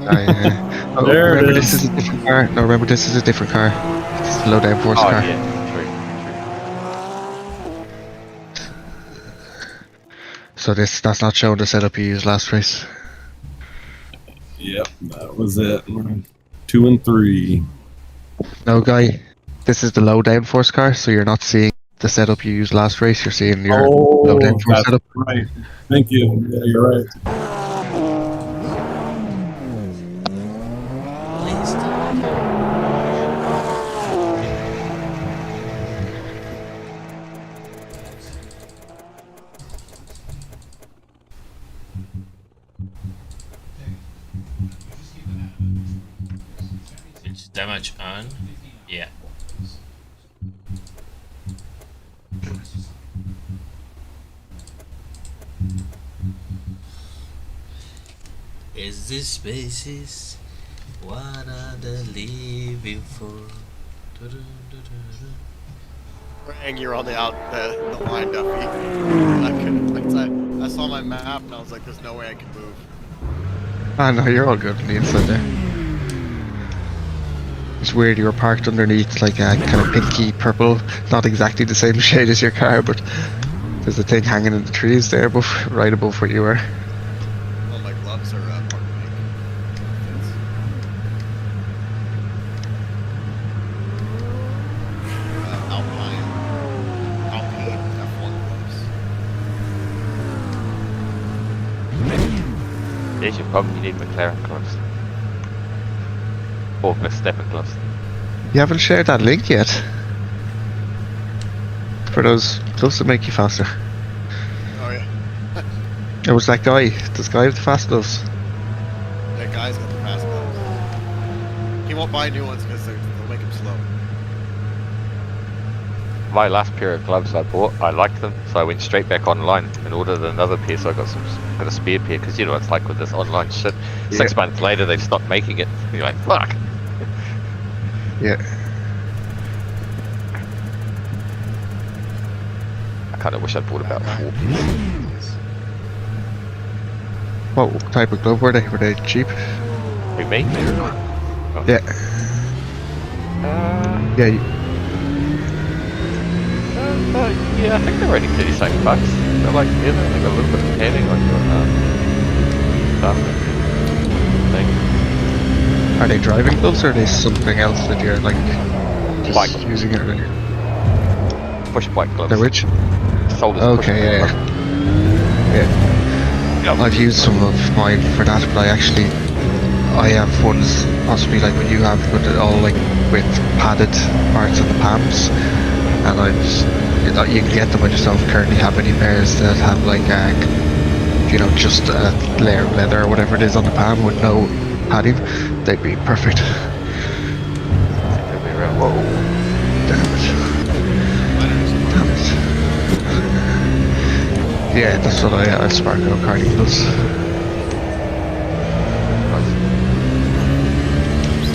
Oh, There it remember is. this is a different car. No, remember this is a different car. It's the low down force Oh car. yeah, true. So that's not showing the setup you used last race. Yep, that was it. 2 and 3. No, guy, this is the low down force car, so you're not seeing the setup you used last race. You're seeing your low down Oh, force that's setup. right. Thank you. Yeah, you're right. It's damage on. Yeah. Is this basis what are they living for? Rang, you're on the line, Duffy. I saw my map and I was like, there's no way I can move. Ah, no, you're all good on the inside there. It's weird, you were parked underneath like a kind of pinky purple, not exactly the same shade as your car, but there's a thing hanging in the trees there above, right above where you were. Well, my gloves are part pink. Alpine F1 gloves. There's your problem, you need McLaren gloves. Or Verstappen gloves. You haven't shared that link yet. For those gloves that make you faster. Oh yeah. It was that guy. This guy with the fast gloves. That guy's got the fast gloves. He won't buy new ones because they'll make him slow. My last pair of gloves I bought, I liked them, so I went straight back online and ordered another pair, so I got a spare pair, because you know what it's like with this online shit. Yeah. 6 months later they've stopped making it, and you're like, fuck! Yeah. I kinda wish I'd bought about 4 pairs. What type of glove were they? Were they cheap? Who, me? Oh. Yeah. Yeah. Yeah, I think they're only 30 something bucks. They're like, yeah, they got a little bit of padding on your thing. Are they driving gloves or are they something else that you're like just Bike. using it? Push bike gloves. They're which? Sold as push Okay, bike yeah. gloves. I've used some of mine for that, but I have ones possibly like what you have, but all like with padded parts on the palms, and you can get them. I just don't currently have any pairs that have like just a layer of leather or whatever it is on the palm with no padding. They'd be perfect. Whoa. Damn it. Yeah, that's what I have Sparko karting gloves.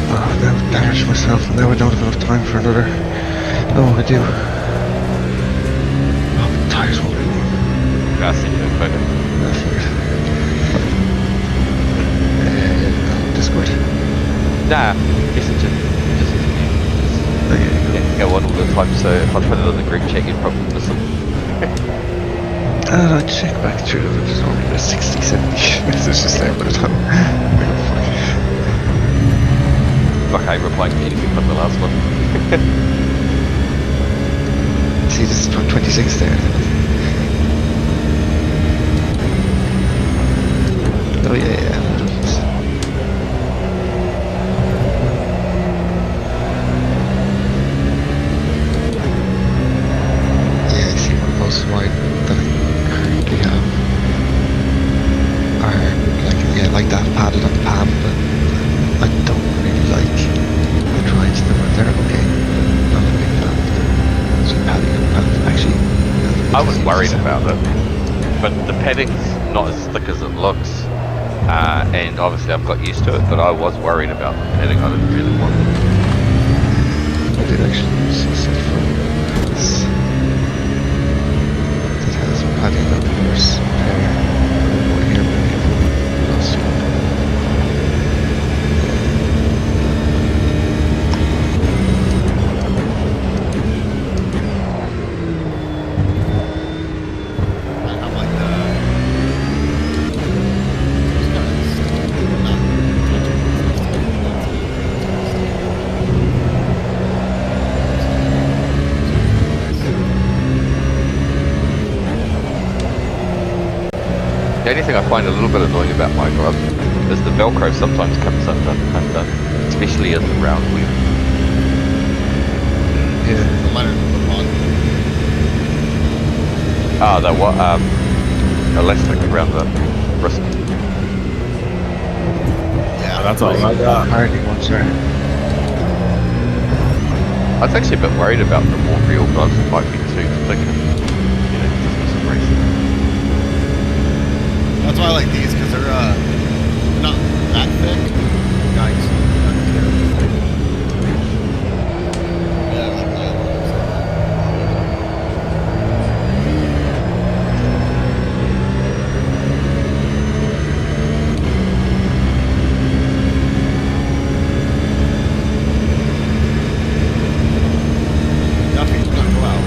Oh, now I've damaged myself and now I don't have enough time for another. Oh, I do. Oh, the tires won't be warm. Gracias, photo. Discord. Nah, Messenger. Yeah, go on all the time, so if I put it on the group chat, you'd probably miss them. And I check back through them, there's only about 60, 70 messages there by the time. Fuck, I ain't replying to anything from the last one. See, this is 26 there. Oh yeah. Yeah, I see most of mine that I currently have are like that padded on the palm, but I don't really like the drives them. They're okay. Not a big fan of them. So padding on the palm, actually. I was worried about it, but the padding's not as thick as it looks, and obviously I've got used to it, but I was worried about the padding. I didn't really want it. I did actually use this from this. That has padding on the first pair. Here, last one. only thing I find a little bit annoying about my gloves is the Velcro sometimes comes undone, especially in the round wheel. Yeah. Mine are put on. Ah, the what? Elastic around the wrist. Yeah, That's all I got. Hardly ones there. I was actually a bit worried about the more real gloves that might be too thick. You know, just some racing. That's why I like these, because they're not that thick. Nice. Yeah, I like that. Duffy's gonna go out.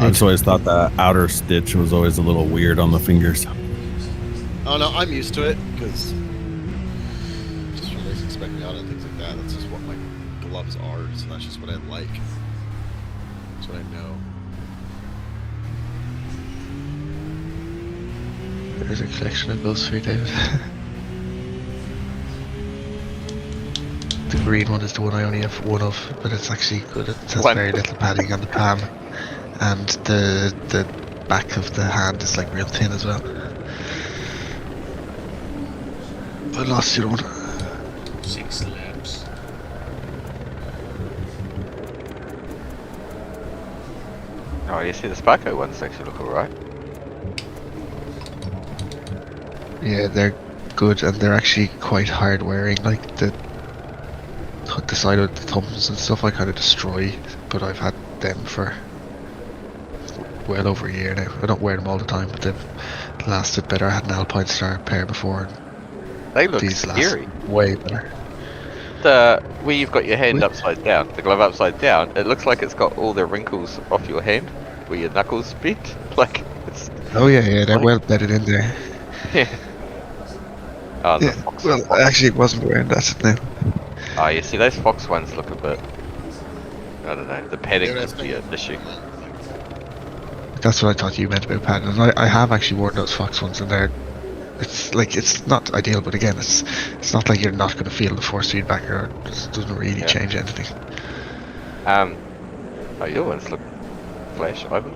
I just always thought that outer stitch was always a little weird on the fingers. Oh no, I'm used to it, because just from racing spec'ing out and things like that, that's just what my gloves are, so that's just what I like. That's what I know. There's a collection of those for you, David. The green one is the one I only have one of, but it's actually good. It has One. very little padding on the palm, and the back of the hand is like real thin as well. I lost your one. 6 laps. Oh, you see the Sparko ones actually look alright. Yeah, they're good, and they're actually quite hard wearing. Like the side of the thumbs and stuff, I kind of destroy, but I've had them for well over a year now. I don't wear them all the time, but they've lasted better. I had an Alpine Star pair before, and They look these scary. last way better. Where you've got your hand Wait. upside down, the glove upside down, it looks like it's got all the wrinkles off your hand, where your knuckles bent. Like, it's, Oh yeah, they're Like- well bedded in there. yeah. Oh, the Yeah, fox, well, fox. I actually wasn't wearing that now. Oh, you see, those fox ones look a bit, I don't know, the padding Yeah, would that's be an issue. That's what I thought you meant about padding. And I have actually worn those Fox ones, and they're it's like it's not ideal, but again, it's not like you're not going to feel the force feedback, or it just doesn't really Yeah. change anything. Oh, your ones look flash, Ivan.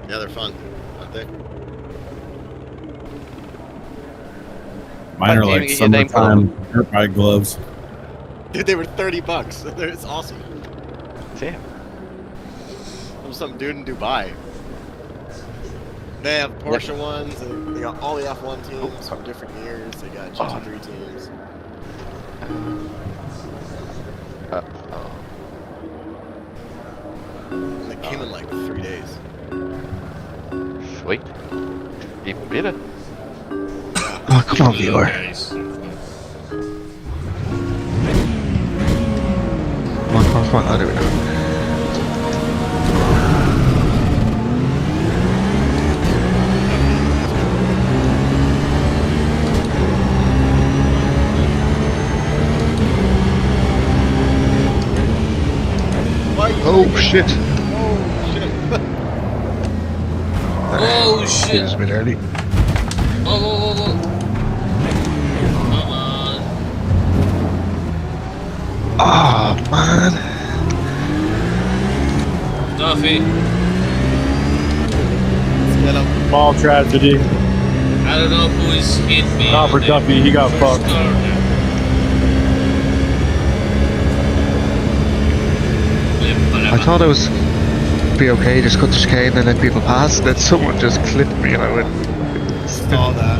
Yeah, they're fun, aren't they? Mine are Like, like you get your name summertime dirt bike gloves. Dude, they were $30. It's awesome. Damn. From some dude in Dubai. They have Porsche ones, and they got all the F1 teams from different years. They got GT3 teams. Oh. And they came in like 3 days. Sweet. Even better. Oh come on, viewer! Guys. Come on, come on, come on! Oh, there we go. Why are you Oh thinking- shit! Oh It shit! was a bit early. Whoa, whoa, whoa, whoa. Come on. Oh man! Duffy, Get up. Small tragedy. I don't know who is hit me. Not for on the Duffy, he got first fucked. corner. I thought I was be okay, just cut the chicane and let people pass. Then someone just clipped me, and I went. Saw that.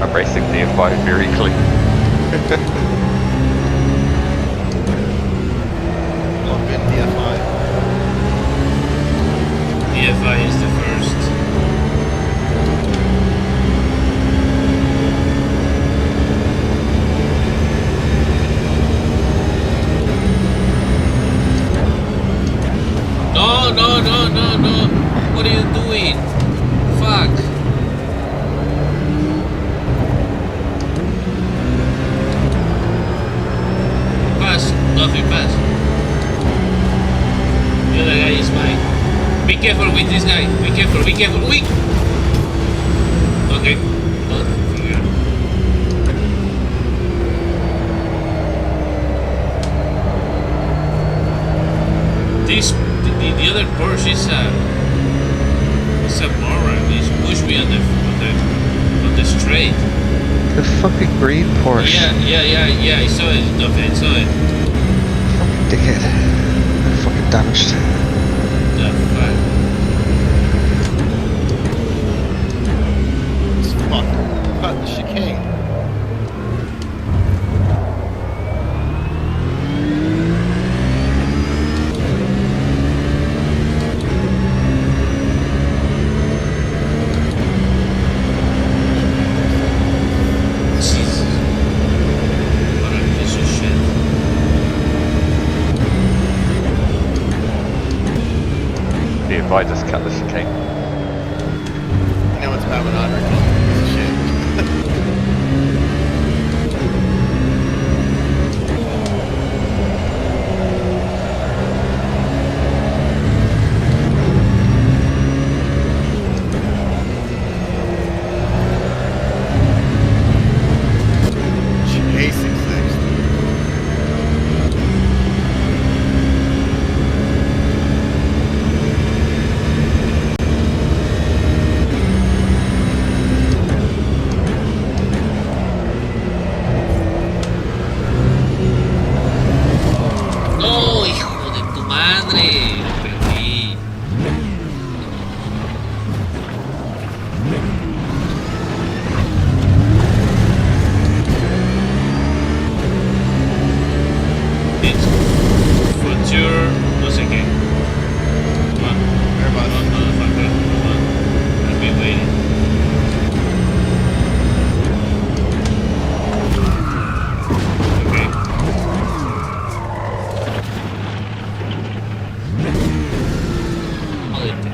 I'm racing nearby very clean. Log in DFI. DFI is the first. No, no, no, no, no. What are you doing? Fuck. The other guy is mine. Be careful with this guy. Be careful, be careful. Wait! Okay. Oh, forget it. The other Porsche is a moron. He's pushed me on the straight. The fucking green Porsche. Yeah. I saw it. Okay, I saw it. Fucking dickhead. Fucking damaged. The fuck? It's fucking cut the chicane. Jesus. What a piece of shit. If I just cut the chicane. You know what's bad when Andre calls me a piece of shit. A66. No, hijo de tu madre. Lo perdí. It's future, no sé qué. Come on. Come on, motherfucker. Come on. I'll be waiting. Okay. Jódete.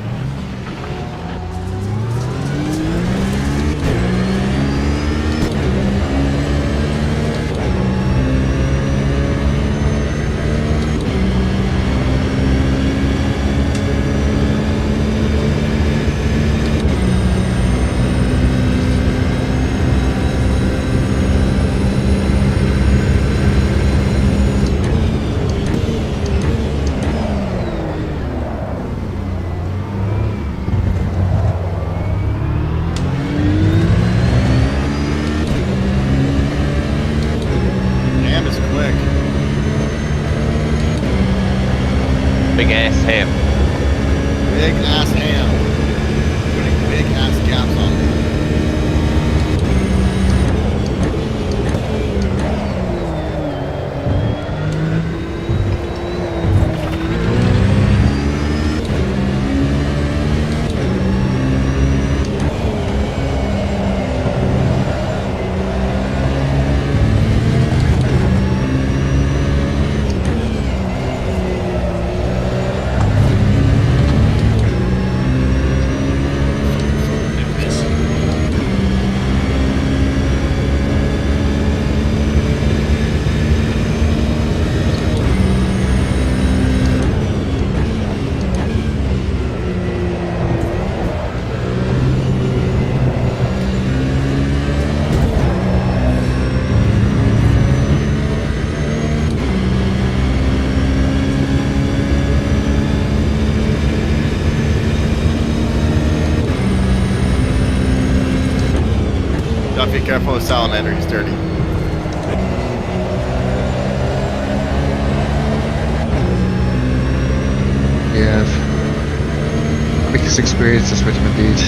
Damn, is quick. Big ass ham. Big ass ham. Putting big ass gaps on it. Gotta be careful with Salamander, he's dirty. Yeah. Quickest experiences with him indeed.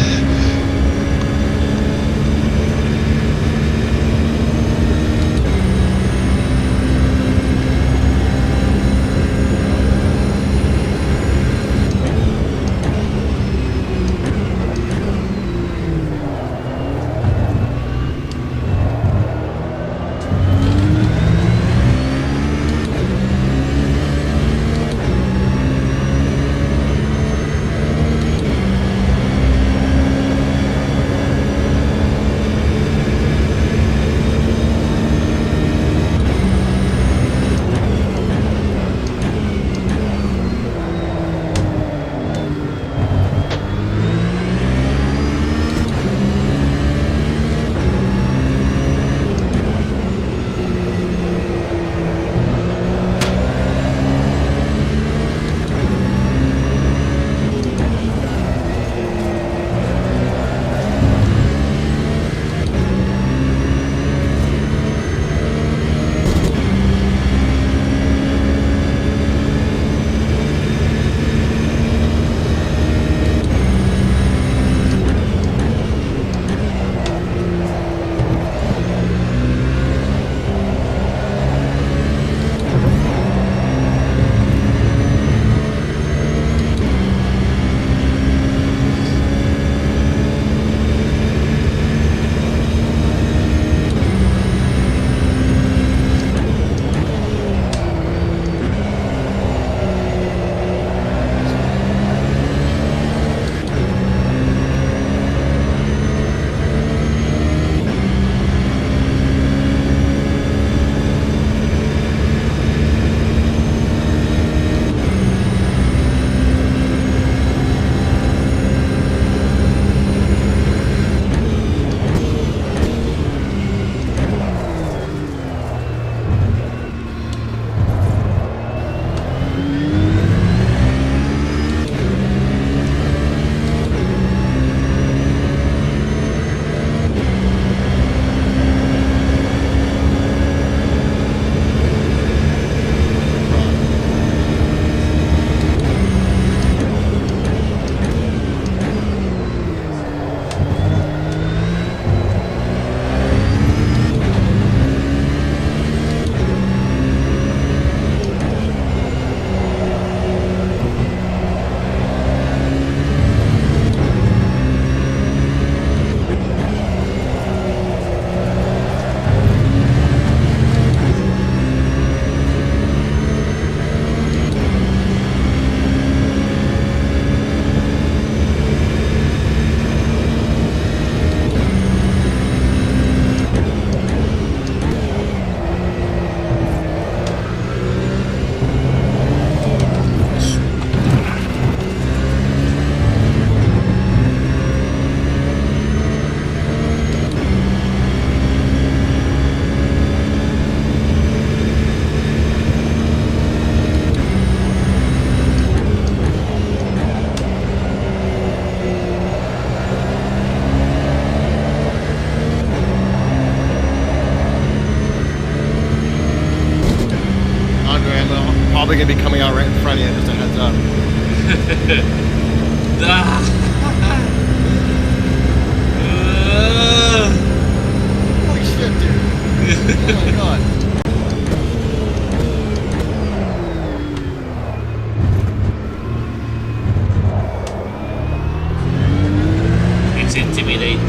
going to be coming out right in front of you, just a heads up. Holy shit, dude. Oh my god. It's intimidate.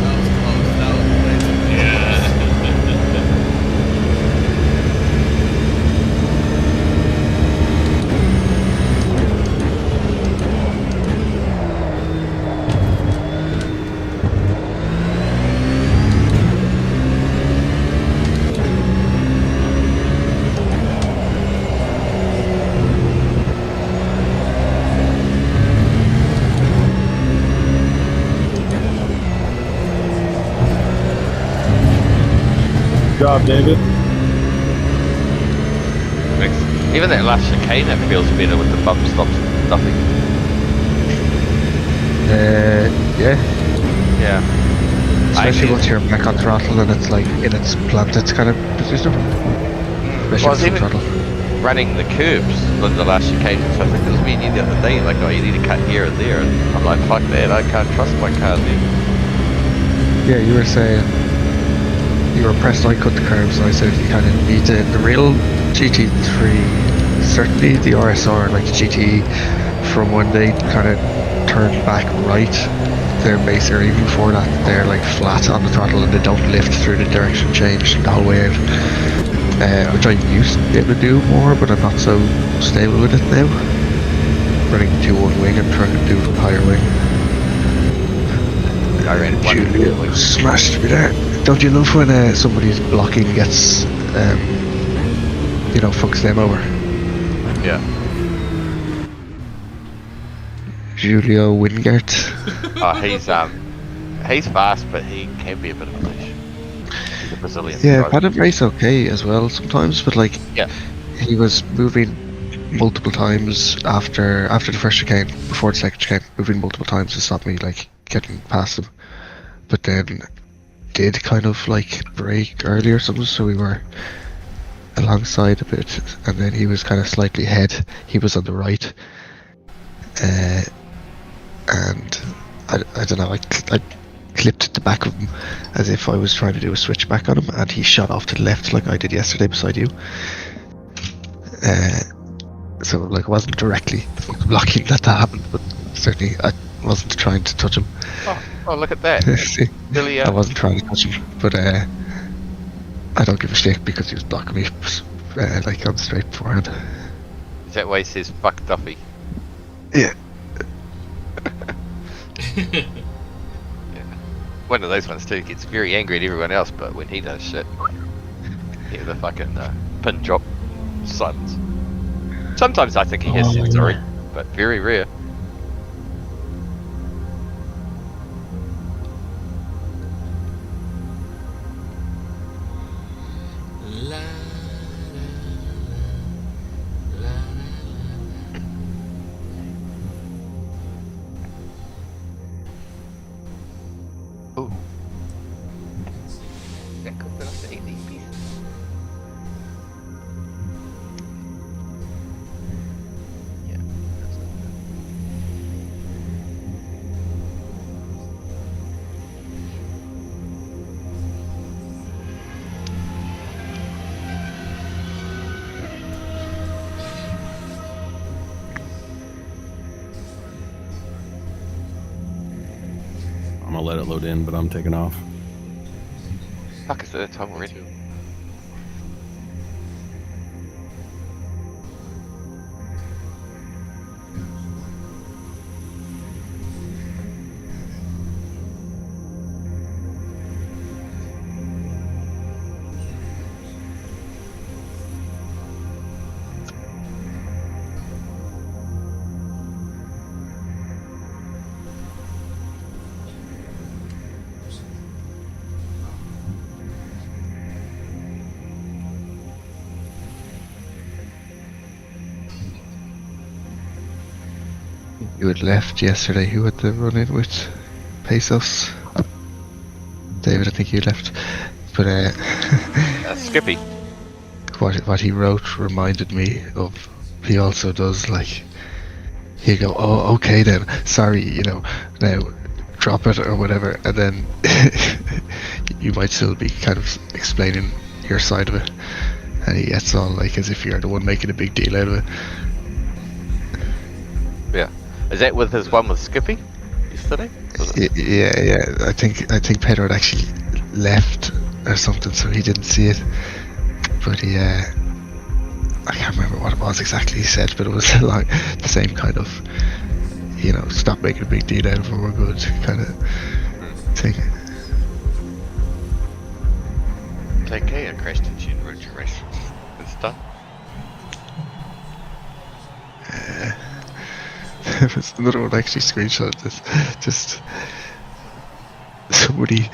That was close. That was amazing. Yeah. Good job, David. Thanks. Even that last chicane, that feels better with the bump stops stuffing. Yeah. Yeah. Especially I once you're back on throttle and it's like in its planted kind of position. Especially Well, with even full throttle. running the curbs on the last chicane, so I think it was me and you the other day, like, oh, you need to cut here and there. And I'm like, fuck that, I can't trust my car there. Yeah, you were saying you were impressed I cut the curves, and I said you kind of need to, the real GT3, certainly the RSR, like the GT, from when they kind of turn back right, their base area, even before that, they're like flat on the throttle and they don't lift through the direction change the whole way out. Which I used to be able to do more, but I'm not so stable with it now. Running 2-1 wing and trying to do higher wing. I ran one. Julia smashed me there. Don't you love when somebody's blocking gets, fucks them over? Yeah. Julio Wingert. Oh, he's fast, but he can be a bit of a leash. He's a Brazilian. Yeah, driver. had him race okay as well sometimes, but like, Yeah. he was moving multiple times after the first chicane, before the second chicane, moving multiple times to stop me like getting past him. But then did kind of like brake early or something, so we were alongside a bit, and then he was kind of slightly ahead. He was on the right, and I don't know. I clipped the back of him as if I was trying to do a switchback on him, and he shot off to the left like I did yesterday beside you. So like I wasn't directly blocking that happened, but certainly I wasn't trying to touch him. Oh, look at that. See, Really, I wasn't trying to touch him, but I don't give a shit because he was blocking me like on straight beforehand. Is that why he says fuck Duffy? Yeah. Yeah. One of those ones too, gets very angry at everyone else, but when he does shit, yeah, the fucking pin drop silence. Sometimes I think he has said sorry, but very rare. Ooh. That could be us 80 pieces. Yeah, that's not bad. I'm gonna let it load in, but I'm taking off. Fuck, is that time already? You had left yesterday. Who had the run in with Pesos? David, I think you left. But Skippy. what he wrote reminded me of. He also does like. He'd go, oh, okay then. Sorry, now drop it or whatever, and then you might still be kind of explaining your side of it, and he gets all like as if you're the one making a big deal out of it. Yeah. Is that with his one with Skippy yesterday? Was it? Yeah. I think Pedro had actually left or something, so he didn't see it. But he, I can't remember what it was exactly he said, but it was like the same kind of, stop making a big deal out of it, we're good kind of thing. It's okay, I crashed into you and ruined your race. It's done. There was another one actually screenshot this. Just somebody,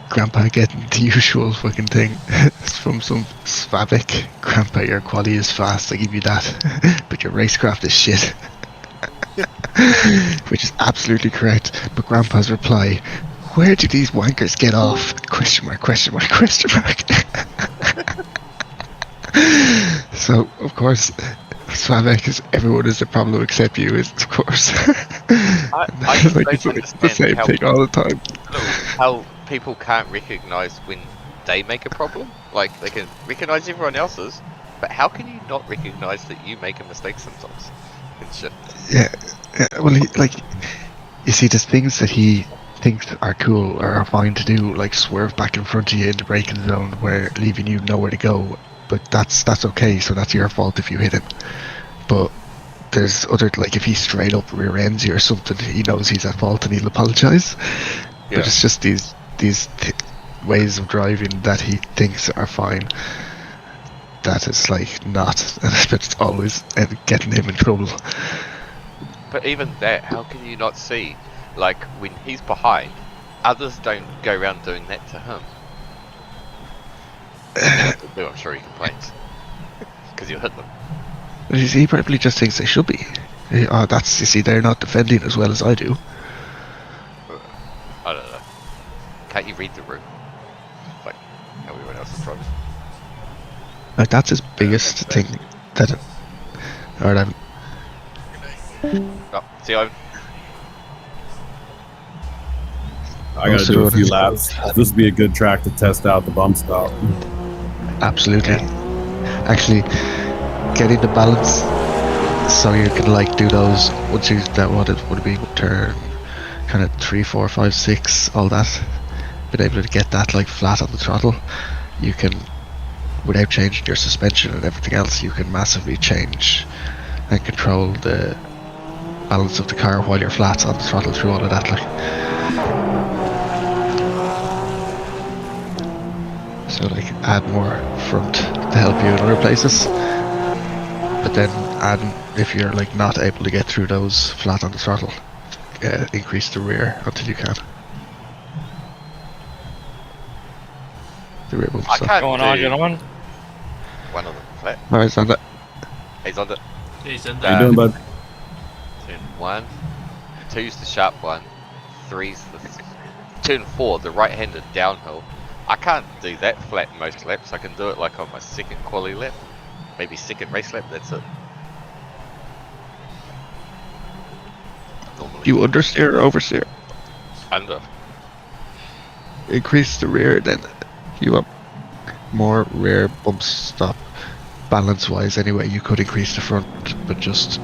Grandpa getting the usual fucking thing. It's from some Svavic. Grandpa, your quality is fast, I give you that. But your racecraft is shit. Which is absolutely correct. But Grandpa's reply, where do these wankers get off? Question mark, question mark, question mark. So, of course, Svavic is everyone is the problem except you, is of course. I just Like, don't it's the understand same how thing all the time. how people can't recognize when they make a problem. Like, they can recognize everyone else's, but how can you not recognize that you make a mistake sometimes? And shit. Yeah, well, you see, there's things that he thinks are cool or are fine to do, like swerve back in front of you in the braking zone, where leaving you nowhere to go. But that's okay. So that's your fault if you hit him. But there's other, like if he straight up rear ends you or something, he knows he's at fault and he'll apologise. Yeah. But it's just these ways of driving that he thinks are fine. That is like not, and it's always getting him in trouble. But even that, how can you not see? Like, when he's behind, others don't go around doing that to him. I'm sure he complains. Because you hit them. He probably just thinks they should be. Oh, you see, they're not defending as well as I do. I don't know. Can't you read the room? Like, how everyone else is driving. Like, that's his biggest thing. Alright, Oh, see, I'm... I gotta do a few laps. This would be a good track to test out the bump stop. absolutely. Actually, getting the balance so you can like do those once you that what it would be turn kind of 3, 4, 5, 6, all that. Being able to get that like flat on the throttle, you can, without changing your suspension and everything else, you can massively change and control the balance of the car while you're flat on the throttle through all of that. Like, so like add more front to help you in other places, but then add, if you're like not able to get through those flat on the throttle, increase the rear until you can. The rear bump I stop. can't Going on, do gentlemen. one of them flat. Alright, so that. He's on it. He's in How there. you doing, bud? Turn 1. 2's the sharp one. 3's the... Turn 4, the right-handed downhill. I can't do that flat most laps. I can do it like on my second quali lap. Maybe second race lap, that's it. Normally. You understeer or oversteer? Under. Increase the rear, then you want more rear bump stop. Balance wise anyway, you could increase the front, but just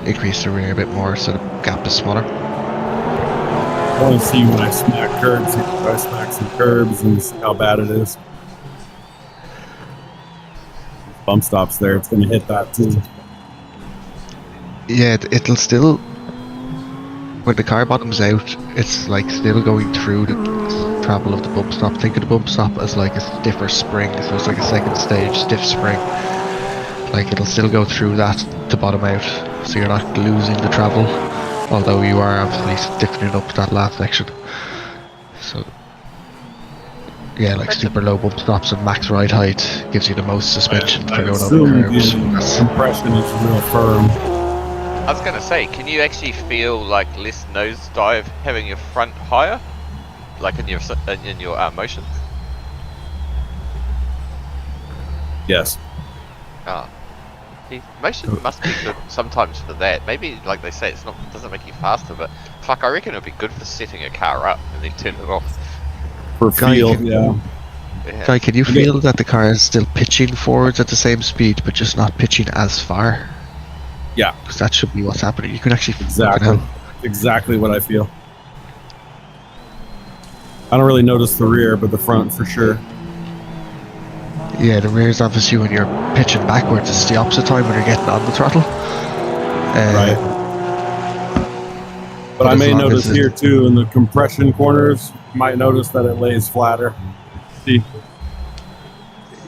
increase the rear a bit more so the gap is smaller. I want to see when I smack curbs, if I smack some curbs and see how bad it is. Bump stops there, it's going to hit that too. Yeah, it'll still, when the car bottoms out, it's like still going through the travel of the bump stop. Think of the bump stop as like a stiffer spring, so it's like a second stage stiff spring. Like it'll still go through that to bottom out, so you're not losing the travel, although you are obviously stiffening up that last section. So yeah, like super low bump stops and max ride height gives you the most suspension for going over curves. The compression is real firm. I was gonna say, can you actually feel like less nosedive having your front higher? like in your motion? Yes. Oh. See, motion must be good sometimes for that. Maybe, like they say, doesn't make you faster, but fuck, I reckon it'd be good for setting a car up and then turn it off. For feel, yeah. Yeah. Guy, can you feel that the car is still pitching forwards at the same speed, but just not pitching as far? Yeah. Because that should be what's happening. You can actually Exactly. Exactly what I feel. I don't really notice the rear, but the front for sure. Yeah, the rear is obviously when you're pitching backwards. It's the opposite time when you're getting on the throttle. Right. But I as may long notice as it- here too in the compression corners, you might notice that it lays flatter. See?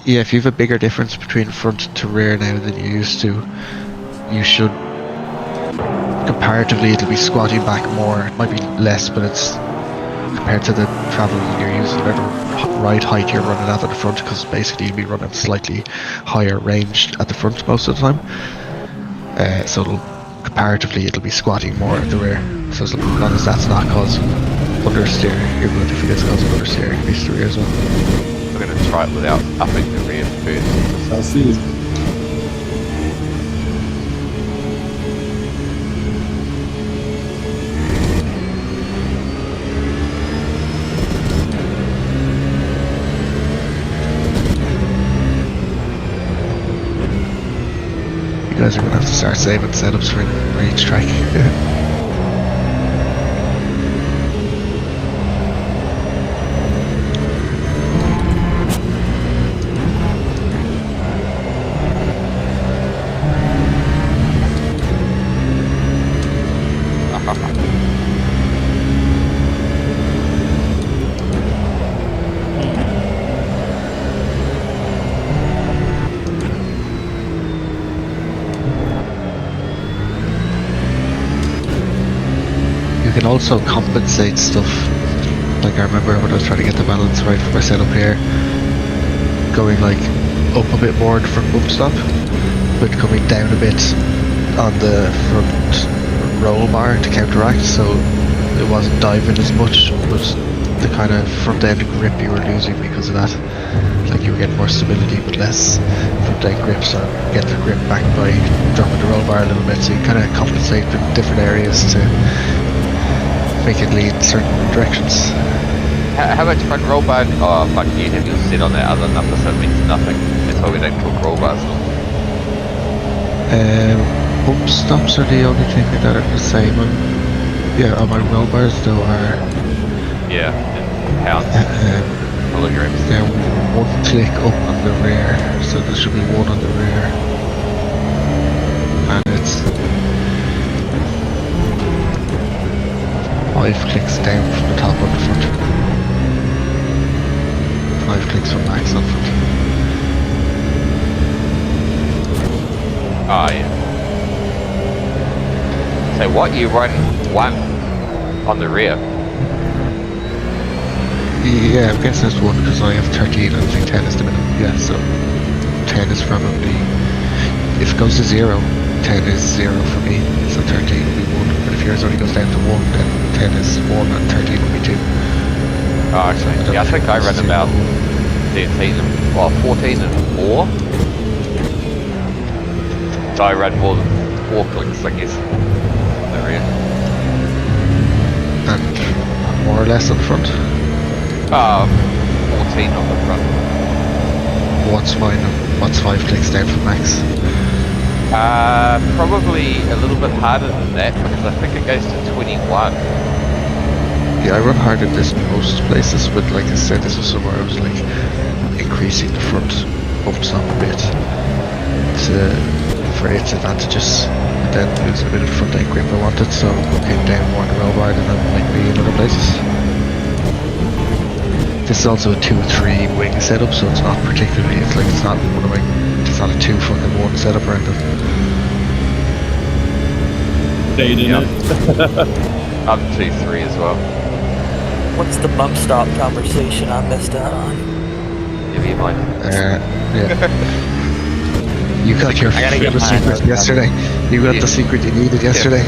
Yeah, if you have a bigger difference between front to rear now than you used to, you should, comparatively, it'll be squatting back more. It might be less, but it's compared to the travel you're using, or the ride height you're running at the front, because basically you'll be running slightly higher range at the front most of the time. So comparatively it'll be squatting more at the rear. So as long as that's not causing understeer, you're good. If it is causing understeer, it can be to the rear as well. We're going to try it without upping the rear first. I'll see. You guys are going to have to start saving setups for range track. You can also compensate stuff. Like I remember when I was trying to get the balance right for my setup here, going like up a bit more in the front bump stop, but coming down a bit on the front roll bar to counteract, so it wasn't diving as much, but the kind of front end grip you were losing because of that. Like you were getting more stability but less front end grip, so get the grip back by dropping the roll bar a little bit, so you kind of compensate in different areas to make it lead certain directions. How much front roll bar? Oh fuck, you have your set on that other number, so it means nothing. That's why we don't talk roll bars. Bump stops are the only thing that are the same. Yeah, on my roll bars though are Yeah, in pounds, kilograms. they're one click up on the rear, so there should be one on the rear, and it's 5 clicks down from the top on the front. 5 clicks from max on front. Oh yeah. So what, you run 1 on the rear? Yeah, I guess that's 1 because I have 13 and I think 10 is the minimum. Yeah, so 10 is probably, if it goes to 0, 10 is 0 for me, so 13 will be 1. But if yours only goes down to 1, then 10 is 1 and 13 will be 2. Oh actually, yeah, I think I run about 13 and, well, 14 and 4. So I run more than 4 clicks, I guess, on the rear. And more or less on front. 14 on the front. What's mine? What's 5 clicks down from max? Probably a little bit harder than that, because I think it goes to 21. Yeah, I run harder than this in most places, but like I said, this was somewhere I was like increasing the front bumps up a bit for its advantages, and then losing a bit of front end grip I wanted, so came down more in the roll bar than I might be in other places. This is also a 2-3 wing setup, so it's not particularly, it's not one of my, it's not a 2 fucking 1 setup or anything. Stayed in Yep. it. I'm 2-3 as well. What's the bump stop conversation I missed out on? Give me mine. Yeah. You got your I gotta get the mine, secret okay. yesterday. You got Yeah. the secret you needed yesterday.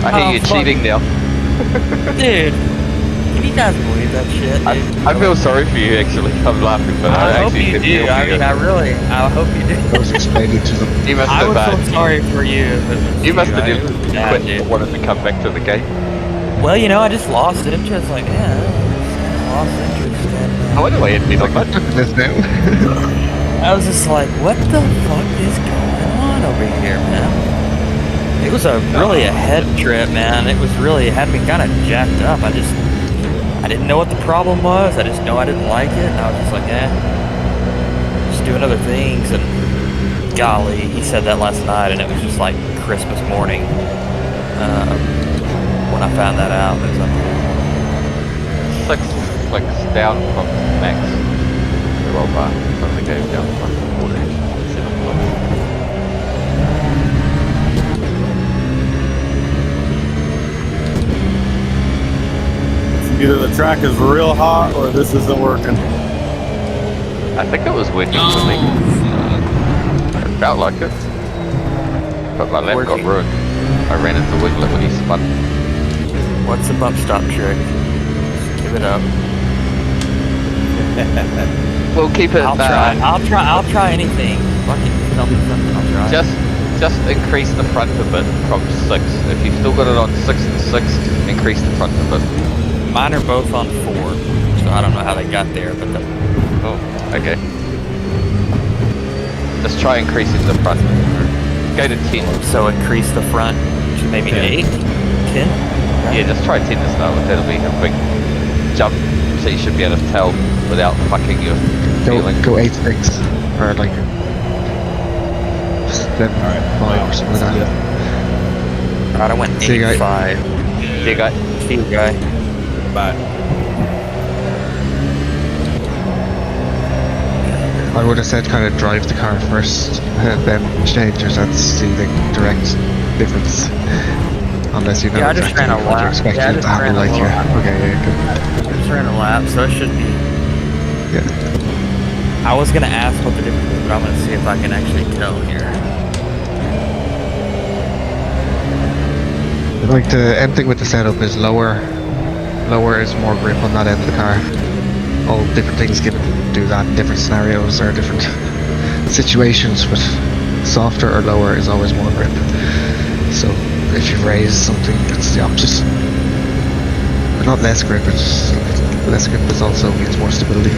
I hear Oh, you're fuck. cheating now. Dude, Can you guys believe that shit, dude? I feel sorry for you actually. I'm laughing, but I hope actually you can feel do. I for mean, I hope you do. I was explaining to them. you must I have would feel sorry for you if it was you must have It just was bad, quit dude. and wanted to come back to the game. Well, you know, I just lost interest. Like, yeah, I lost interest. And, I wonder why you'd been on that. This now. I was just like, what the fuck is going on over here, man? It was really a head trip, man. It had me kind of jacked up. I didn't know what the problem was. I just know I didn't like it. And I was just like, just doing other things. And golly, he said that last night, and it was just like Christmas morning when I found that out. It was like, 6 clicks down from max. Well, some of the game down to like 14, 7 clicks. Either the track is real hot or this isn't working. I think it was working for me. It felt like it. But my lap got ruined. I ran into Wiglet when he spun. what's the bump stop trick? Just give it up. We'll keep it. I'll try anything. Fucking tell me something, I'll try. Just increase the front a bit from 6. If you've still got it on 6 and 6, increase the front a bit. Mine are both on 4, so I don't know how they got there, but Oh, okay. Just try increasing the front. Go to 10. so increase the front to maybe 8, 10. Yeah, just try 10 to start with. That'll be a quick jump, so you should be able to tell without fucking your feeling. Go 8-6 or like 7-5 or something like that. Alright, I went See you, guy. 8-5. See you guys. See you, guy. Bye. I would have said kind of drive the car first, then change it and see the direct difference. Unless you know Yeah, I just exactly ran a what you're lap. expecting Yeah, I it to just happen ran a like you. lap. Okay, yeah, good. I just ran a lap, so it should be. Yeah. I was gonna ask what the difference is, but I'm gonna see if I can actually tell here. Like the end thing with the setup is lower is more grip on that end of the car. All different things can do that in different scenarios or different situations, but softer or lower is always more grip. So if you raise something, it's the opposite. But not less grip, it's less grip is also means more stability.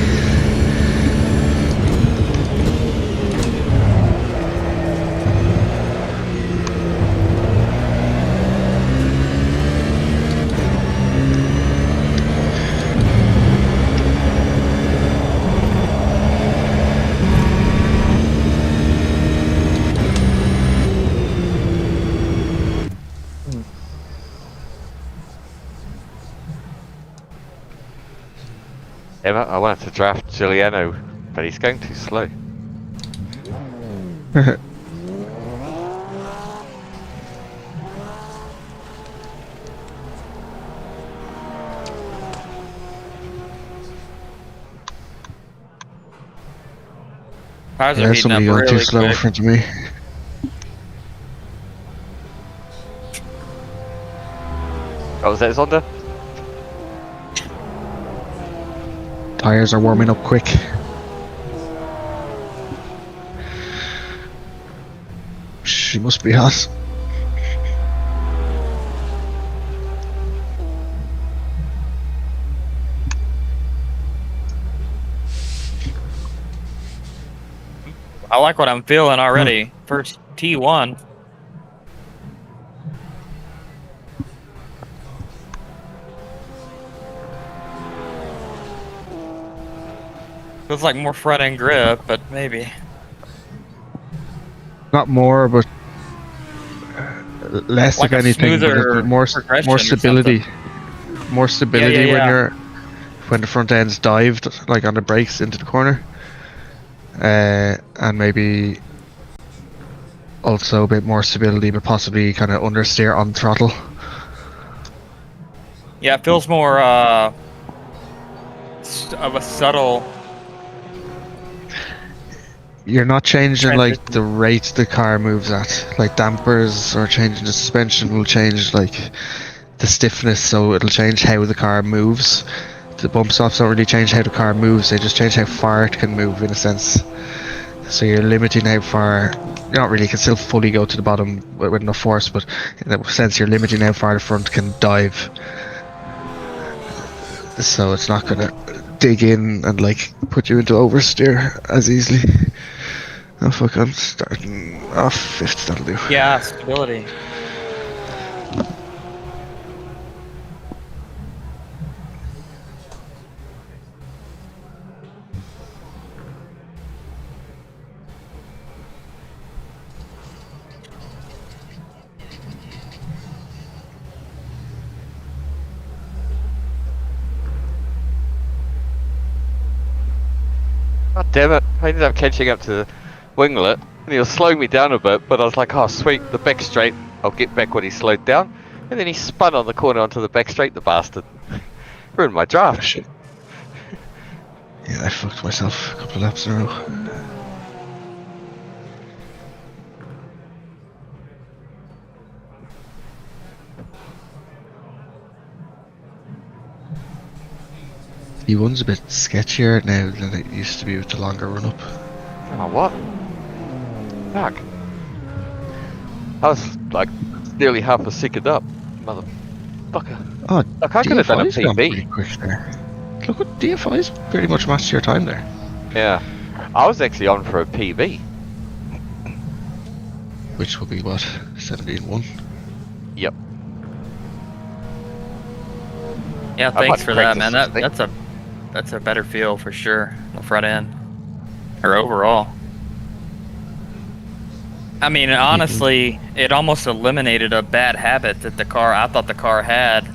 Emma, I wanted to draft Giuliano, but he's going too slow. Cars are Yeah, heating up somebody going too really slow in quick. front of me. Oh, was that Zonda? Tires are warming up quick. She must be hot. I like what I'm feeling already. First T1. Feels like more front end grip, but maybe. Not more, but less Like of a anything. But smoother more progression more or stability. More stability yeah. when the front end's dived, like on the brakes into the corner, and maybe also a bit more stability, but possibly kind of understeer on throttle. Yeah, it feels more of a subtle. You're not changing like Transition. the rate the car moves at. Like dampers or changing the suspension will change like the stiffness, so it'll change how the car moves. The bump stops don't really change how the car moves, they just change how far it can move in a sense. So you're limiting how far, not really, you can still fully go to the bottom with enough force, but in a sense you're limiting how far the front can dive. So it's not gonna dig in and like put you into oversteer as easily. Oh fuck, I'm starting off 5th, that'll do. Yeah, stability. God damn it! I ended up catching up to the winglet, and he was slowing me down a bit. But I was like, "Oh sweet, the back straight. I'll get back when he slowed down." And then he spun on the corner onto the back straight. The bastard ruined my draft. Shit. Yeah, I fucked myself a couple of laps in a row. E1's a bit sketchier now than it used to be with the longer run up. Oh what? Fuck! I was like nearly half a second up, motherfucker. Oh, Like I could have done a DFI's gone pretty PB. quick there. Look what DFI's pretty much matched your time there. Yeah, I was actually on for a PB. Which will be what? 17-1? Yep. Yeah, might thanks for that, practice man. this thing. That's a better feel for sure. The front end, or overall. I mean, honestly, it almost eliminated a bad habit that I thought the car had,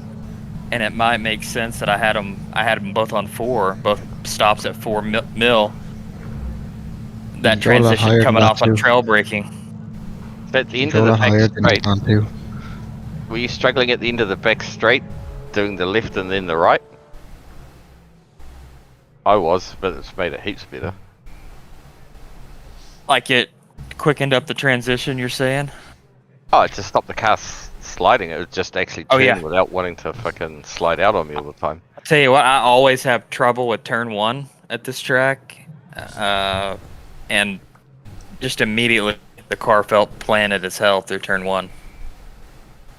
and it might make sense that I had them both on 4, both stops at 4 mil. That Go a lot higher transition than coming that off on too. trail braking. But at the end Go of a the lot higher back than straight, on too. were you struggling at the end of the back straight, doing the left and then the right? I was, but it's made it heaps better. Like it quickened up the transition, you're saying? Oh, it just stopped the car sliding. It was just actually Oh, turning yeah. without wanting to fucking slide out on me all the time. I'll tell you what, I always have trouble with turn 1 at this track. And just immediately the car felt planted as hell through turn 1.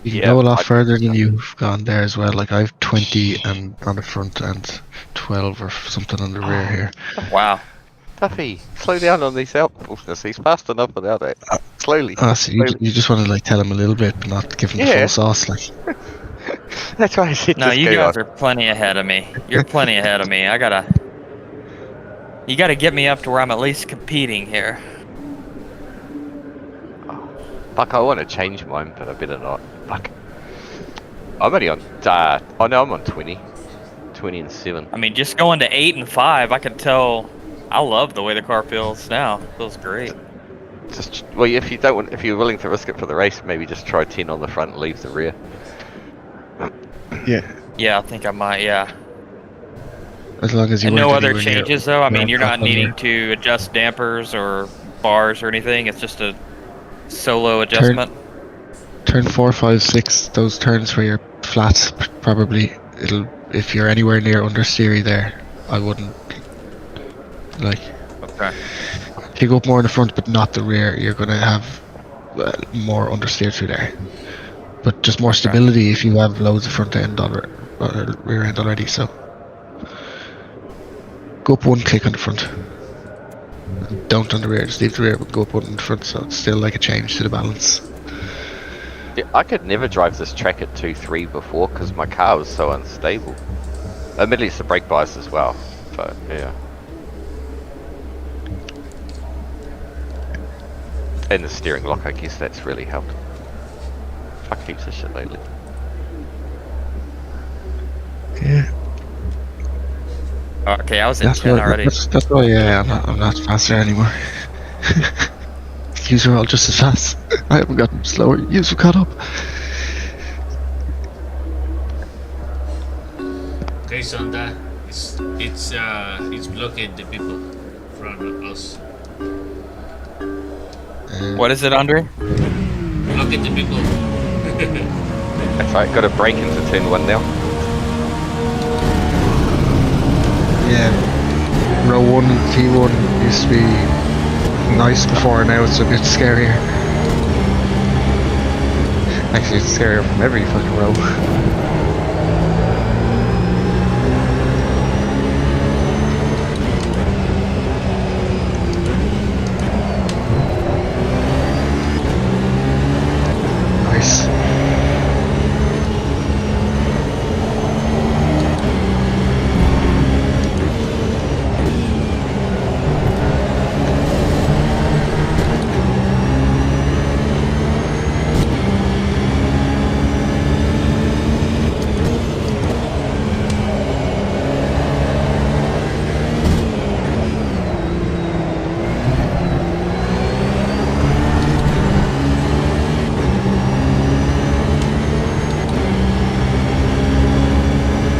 You can Yeah, go a lot I- further than you've gone there as well. Like I've 20 and on the front and 12 or something on the rear here. Wow. Duffy, slow down on these outputs. He's fast enough without it. Slowly. So you just want to like tell him a little bit, but not give him the Yeah. full sauce. Like That's why I said No, just you go guys on. are plenty ahead of me. You're plenty ahead of me. You gotta get me up to where I'm at least competing here. Fuck, I want to change mine, but I better not. Fuck. I'm only on, oh no, I'm on 20. 20 and 7. I mean, just going to 8 and 5, I can tell. I love the way the car feels now. It feels great. Just, well, if you're willing to risk it for the race, maybe just try 10 on the front and leave the rear. yeah, Yeah, I think I might. Yeah. as long as you And no weren't other anywhere near changes though. I mean, you're not top on there. needing to adjust dampers or bars or anything. It's just a solo adjustment. Turn 4, 5, 6. Those turns where you're flat, probably if you're anywhere near understeery there, I wouldn't like. Okay. If you go up more in the front but not the rear, you're gonna have more understeer through there. But just more stability if you have loads of front end or rear end already. So go up 1 click on the front. And don't on the rear. Just leave the rear, but go up 1 in the front. So it's still like a change to the balance. Yeah, I could never drive this track at 2.3 before because my car was so unstable. Admittedly, it's the brake bias as well, but yeah. And the steering lock, I guess that's really helped. Fuck heaps of shit lately. Yeah. Okay, I was at 10 already. That's why. Yeah, I'm not faster anymore. Yous are all just as fast. I haven't gotten slower. Yous have caught up. Okay, Sonda, it's blocking the people from us. What is it, Andre? Blocking the people. That's right, got to break into turn 1 now. Yeah, row 1 and T1 used to be nice before, now it's a bit scarier. Actually, it's scarier from every fucking row. Nice.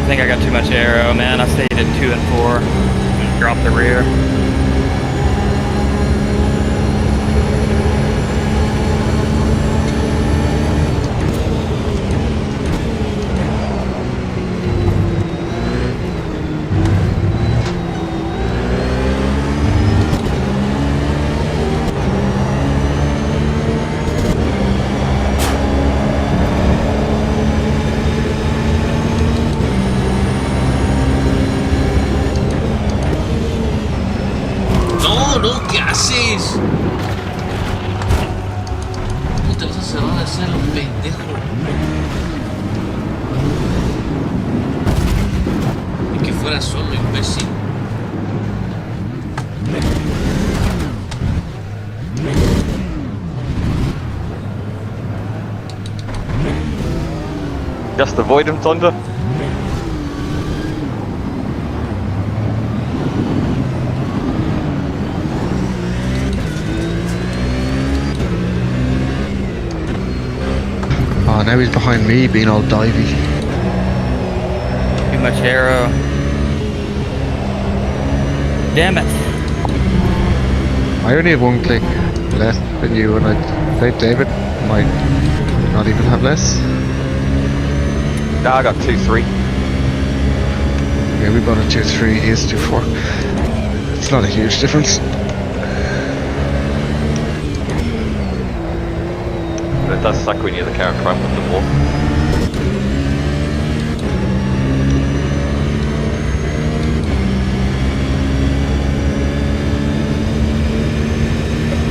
I think I got too much aero, man. I stayed at 2 and 4 and dropped the rear. No, ¿qué haces? ¿Cómo te vas a cerrar a hacer un pendejo? Ni que fuera solo, imbécil. Just avoid him, Thunder. Oh, now he's behind me being all divey. Too much aero. Damn it. I only have 1 click less than you, and I played David. Might not even have less. Nah, I got 2-3. Yeah, we both have 2-3, he is 2-4. It's not a huge difference. But it does suck when you're the car in front with the wall.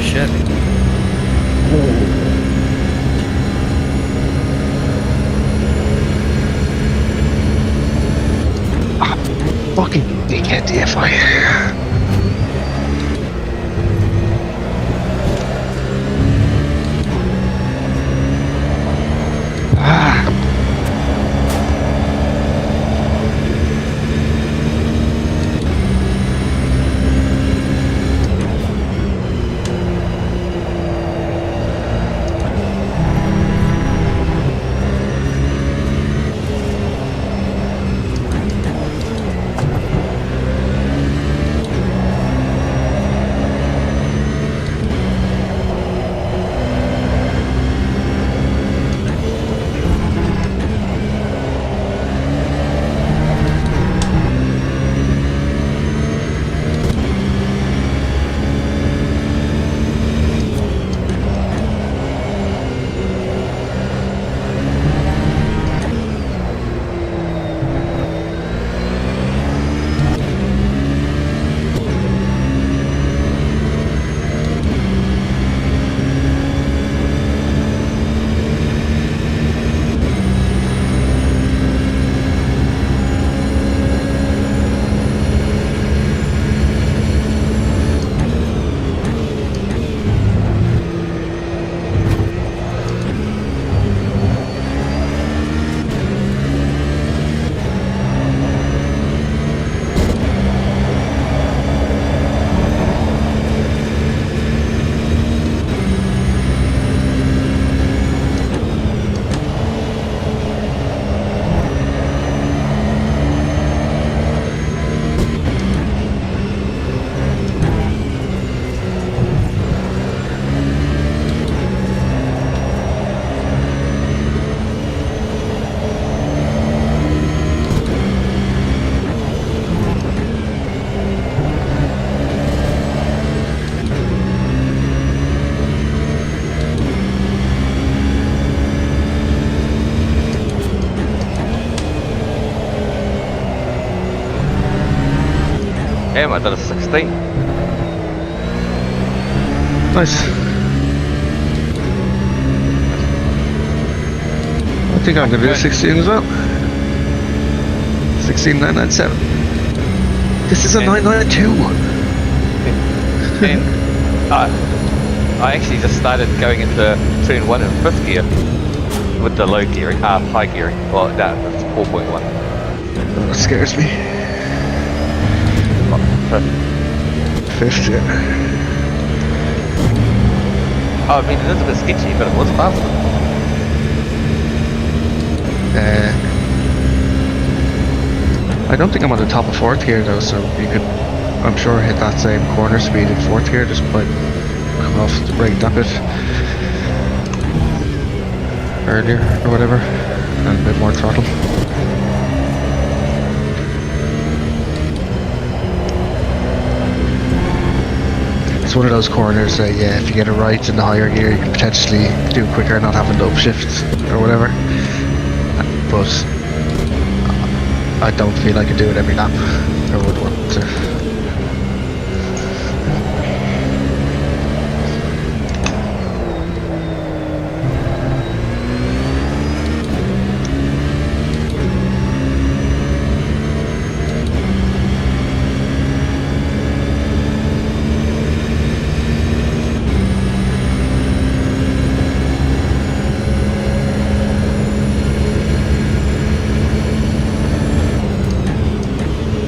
Shit. Fucking dickhead DFI. Ah. I did a 16. Nice. I think I'm gonna do 16 as well. 16997. This is a 992. And I actually just started going into turn 1 in 5th gear with the low gearing, high gearing. Well, no, it's 4.1. That scares me. Fifth, yeah. Oh, I mean, it is a bit sketchy, but it was faster. I don't think I'm on the top of 4th gear though, so you could, I'm sure, hit that same corner speed in 4th gear, just by come off the brake that bit earlier or whatever, and a bit more throttle. It's one of those corners that, yeah, if you get it right in the higher gear, you can potentially do quicker, not having to upshift or whatever. But I don't feel I could do it every lap. I would want to.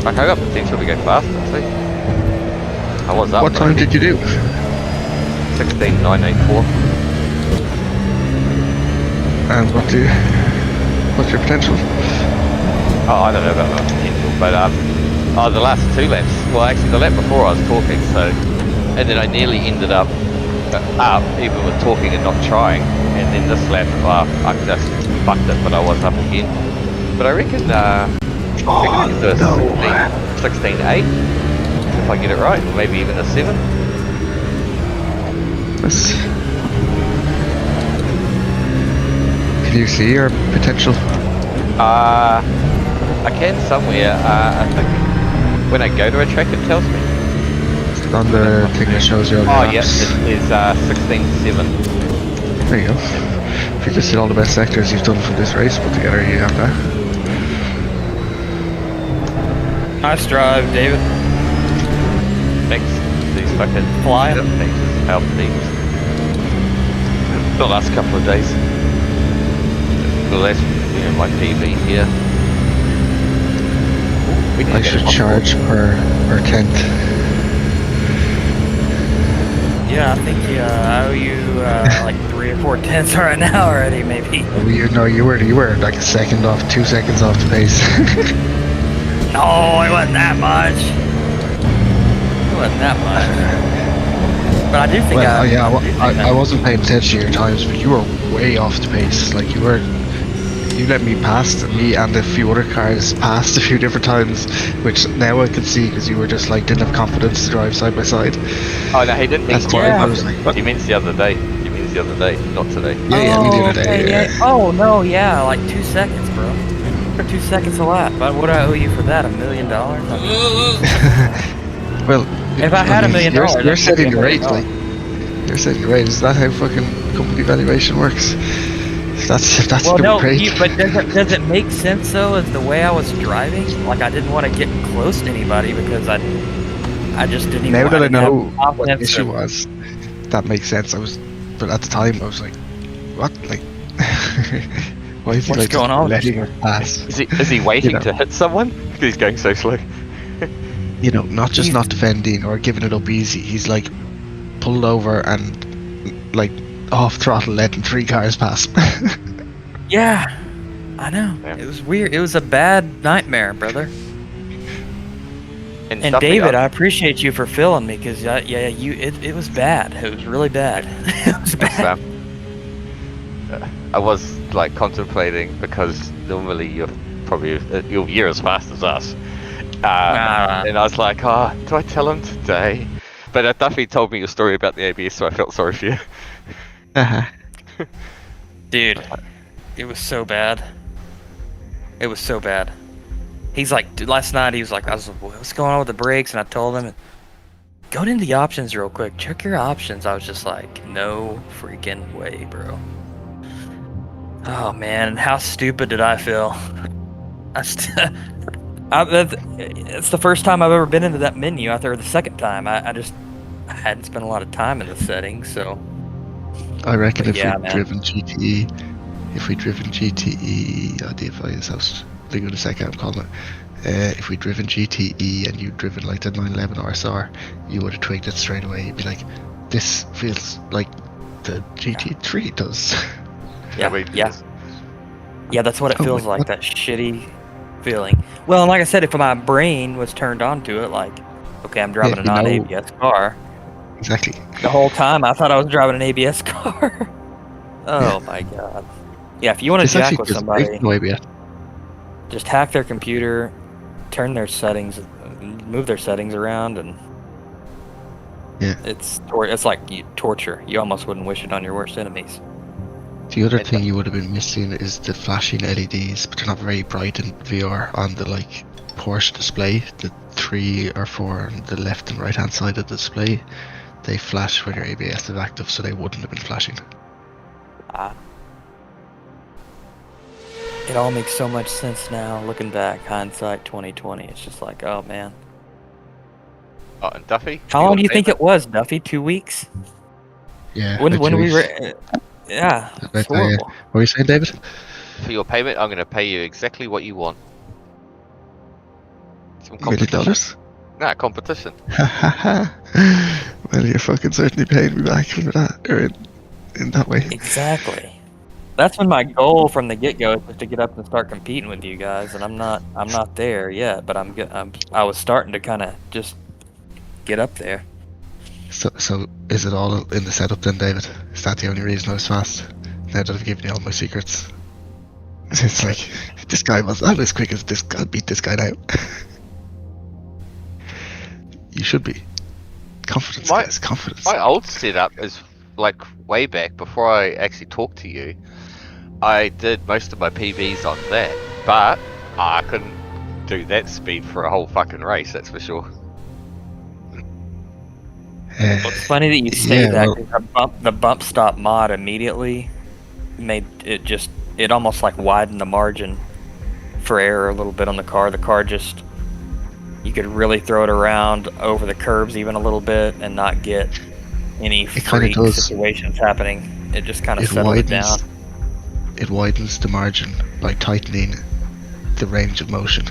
Like, I got potential to go faster, see? I was up. What time did you do? 16.984. And what's your potential? Oh, I don't know about my potential, but the last 2 laps. Well, actually, the lap before I was talking, so, and then I nearly ended up even with talking and not trying. And then this lap, I just fucked it, but I was up again. But I reckon, I can do a 16.8 if I get it right, or maybe even a 7. Can you see your potential? I can somewhere. I think when I go to a track, it tells me. On the thing that shows you all Oh, the yes, laps. it is 16.7. There you go. If you just hit all the best sectors you've done for this race put together, you have that. Nice drive, David. Thanks. These fucking Flying. pages, help teams. The last couple of days. Well, that's my PB here. We need I to get should a hot charge per tent. Yeah, I think I owe you like 3 or 4 tenths right now already, maybe. You were like 2 seconds off the pace. No, it wasn't that much. It wasn't that much. But I do think I wasn't paying attention to your times, but you were way off the pace. Like you let me past me and a few other cars past a few different times, which now I can see because you were just like didn't have confidence to drive side by side. Oh no, he didn't mean That's why I was like, what? He means the other day. He means the other day, not today. Yeah, me the other day. okay, yeah. Oh no, yeah, like 2 seconds, bro. For 2 seconds a lap. But what do I owe you for that? $1 million? Well, If I had $1 million, you're setting the rate. $1 Like you're setting the rate. Is that how fucking company valuation works? That's well, the no, rate. but does it make sense though? As the way I was driving, like I didn't want to get close to anybody because I just didn't even. Now that I know have what the confidence issue to- was, that makes sense. But at the time I was like, what? Like, why is he What's like going just on? letting her pass? Is he waiting You know. to hit someone? Because he's going so slow. You know, not just not defending or giving it up easy. He's like pulled over and like off throttle, letting 3 cars pass. Yeah, I know. Yeah. It was weird. It was a bad nightmare, brother. And something David, I else- appreciate you for filling me because it was bad. It was really bad. It was bad. I was like contemplating because normally you're year as fast as us, and I was like, oh, do I tell him today? But Duffy told me your story about the ABS, so I felt sorry for you. Dude, it was so bad. It was so bad. He's like, dude, last night he was like, I was like, what's going on with the brakes? And I told him, go into the options real quick. Check your options. I was just like, no freaking way, bro. Oh man, how stupid did I feel? It's the first time I've ever been into that menu after the second time. I hadn't spent a lot of time in the settings, so. I reckon But if yeah, we'd man. driven GTE, oh, the advice house, think of the second I'm calling it. If we'd driven GTE and you'd driven like the 911 RSR, you would have twigged it straight away. You'd be like, this feels like the GT3 does. Yeah, wait, yeah. Yeah, that's what it Oh feels my like, God. that shitty feeling. Well, and like I said, if my brain was turned on to it, like, okay, I'm driving a you know- non-ABS car. Exactly. The whole time I thought I was driving an ABS car. Oh my god. Yeah, if you want to This jack actually with feels somebody, great, no ABS. just hack their computer, turn their settings, move their settings around, and Yeah. it's like torture. You almost wouldn't wish it on your worst enemies. The other And thing you would have been missing is the flashing LEDs, but they're not very bright in VR on the like Porsche display. The 3 or 4 on the left and right hand side of the display, they flash when your ABS is active, so they wouldn't have been flashing. It all makes so much sense now, looking back, hindsight 2020. It's just like, oh man. Oh, and Duffy? How long do you think payment? it was, Duffy? 2 weeks? Yeah. When like when 2 we weeks. were, yeah, I it's bet, yeah. horrible. What were you saying, David? For your payment, I'm going to pay you exactly what you want. Some $1 million? competition. Nah, competition. Well, you're fucking certainly paying me back for that, or in that way. Exactly. That's been my goal from the get-go, is just to get up and start competing with you guys, and I'm not there yet, but I was starting to kind of just get up there. So is it all in the setup then, David? Is that the only reason I was fast? Now that I've given you all my secrets. It's like, this guy was not as quick as this guy. I'll beat this guy now. You should be. Confidence, guys, confidence. My old setup is like way back before I actually talked to you. I did most of my PBs on that, but I couldn't do that speed for a whole fucking race, that's for sure. It's funny that you say yeah, that, well- 'cause the bump stop mod immediately made it just, it almost like widened the margin for error a little bit on the car. The car just, you could really throw it around over the curbs even a little bit and not get any kinda freak does. situations happening. It just kind of It settled it down. widens the margin by tightening the range of motion.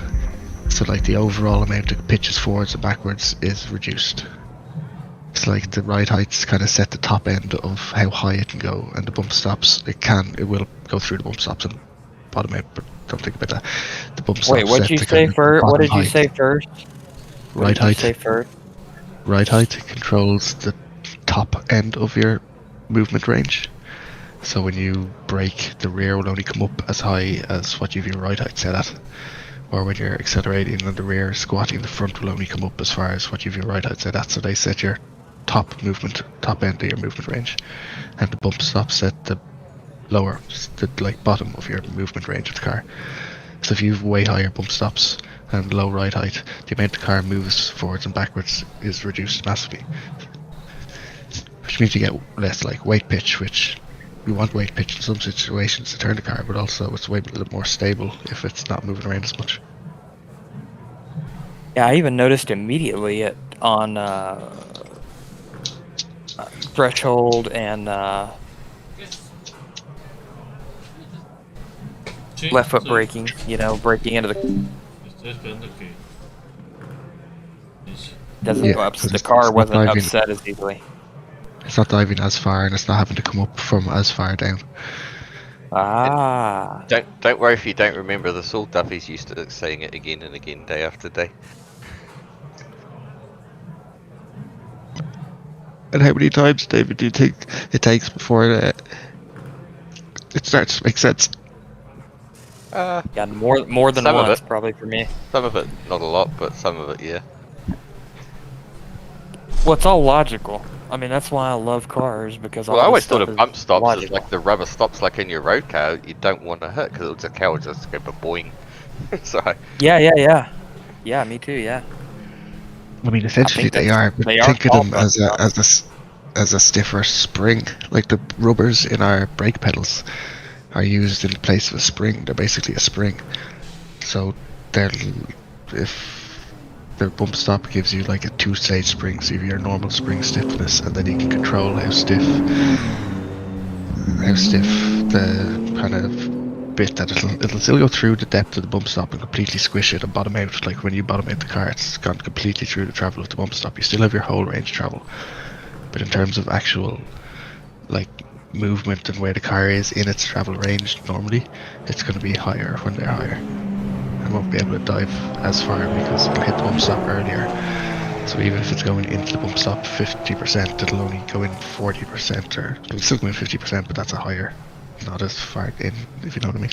So like the overall amount of pitches forwards and backwards is reduced. It's like the ride heights kind of set the top end of how high it can go, and the bump stops, it will go through the bump stops and bottom out, but don't think about that. The bump stops. Wait, what'd you say first? What did you say first? What Ride did you height. say first? Ride height controls the top end of your movement range. So when you brake, the rear will only come up as high as what you have your ride height set at. Or when you're accelerating and the rear squatting, the front will only come up as far as what you have your ride height set at. So they set your top end of your movement range. And the bump stops set the lower, the like bottom of your movement range of the car. So if you have way higher bump stops and low ride height, the amount the car moves forwards and backwards is reduced massively. Which means you get less like weight pitch, which you want weight pitch in some situations to turn the car, but also it's way a little more stable if it's not moving around as much. Yeah, I even noticed immediately on threshold and left foot braking, braking into the, doesn't Yeah, go up, 'cause the it's car not wasn't driving. upset as easily. It's not diving as far and it's not having to come up from as far down. Ah, Don't worry if you don't remember this. All Duffy's used to saying it again and again, day after day. And how many times, David, do you think it takes before it starts to make sense? yeah, more than Some of once it. probably for me. Some of it, not a lot, but some of it, yeah. Well, it's all logical. I mean, that's why I love cars, because Well, I all always this thought stuff of is bump stops as logical. like the rubber stops like in your road car you don't want to hit, because the car will just go boing So Yeah, me too. Yeah. I mean, essentially think they that's- are, but they are think of called them bump as a stops. as a stiffer spring. Like the rubbers in our brake pedals are used in place of a spring. They're basically a spring. So they're if the bump stop gives you like a 2-stage spring, so you have your normal spring stiffness, and then you can control how stiff the kind of bit that it'll still go through the depth of the bump stop and completely squish it and bottom out. Like when you bottom out the car, it's gone completely through the travel of the bump stop. You still have your whole range travel, but in terms of actual like movement and where the car is in its travel range normally, it's going to be higher when they're higher. I won't be able to dive as far because it'll hit the bump stop earlier. So even if it's going into the bump stop 50%, it'll only go in 40%, or it'll still go in 50%, but that's a higher, not as far in, if you know what I mean.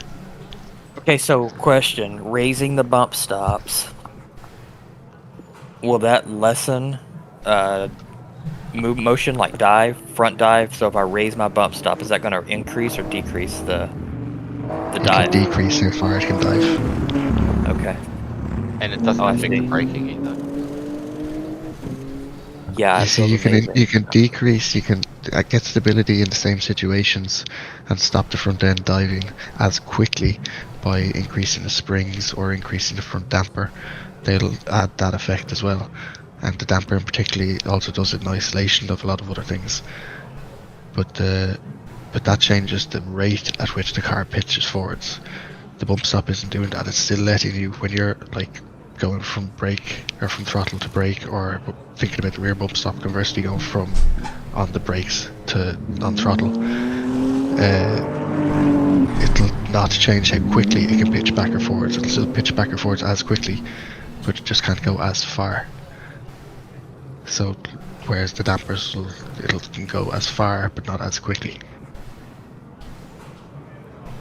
Okay, so question: raising the bump stops, will that lessen motion, like front dive? So if I raise my bump stop, is that going to increase or decrease the It dive? can decrease how far it can dive. Okay. and it doesn't Oh, I affect the see. braking either. Yeah, You it see, feels you can amazing. decrease, you can get stability in the same situations and stop the front end diving as quickly by increasing the springs or increasing the front damper. They'll add that effect as well, and the damper in particular also does it in isolation of a lot of other things. But that changes the rate at which the car pitches forwards. The bump stop isn't doing that. It's still letting you, when you're like going from brake or from throttle to brake, or thinking about the rear bump stop, conversely going from on the brakes to on throttle, it'll not change how quickly it can pitch back or forwards. It'll still pitch back or forwards as quickly, but it just can't go as far. So whereas the dampers it'll can go as far but not as quickly,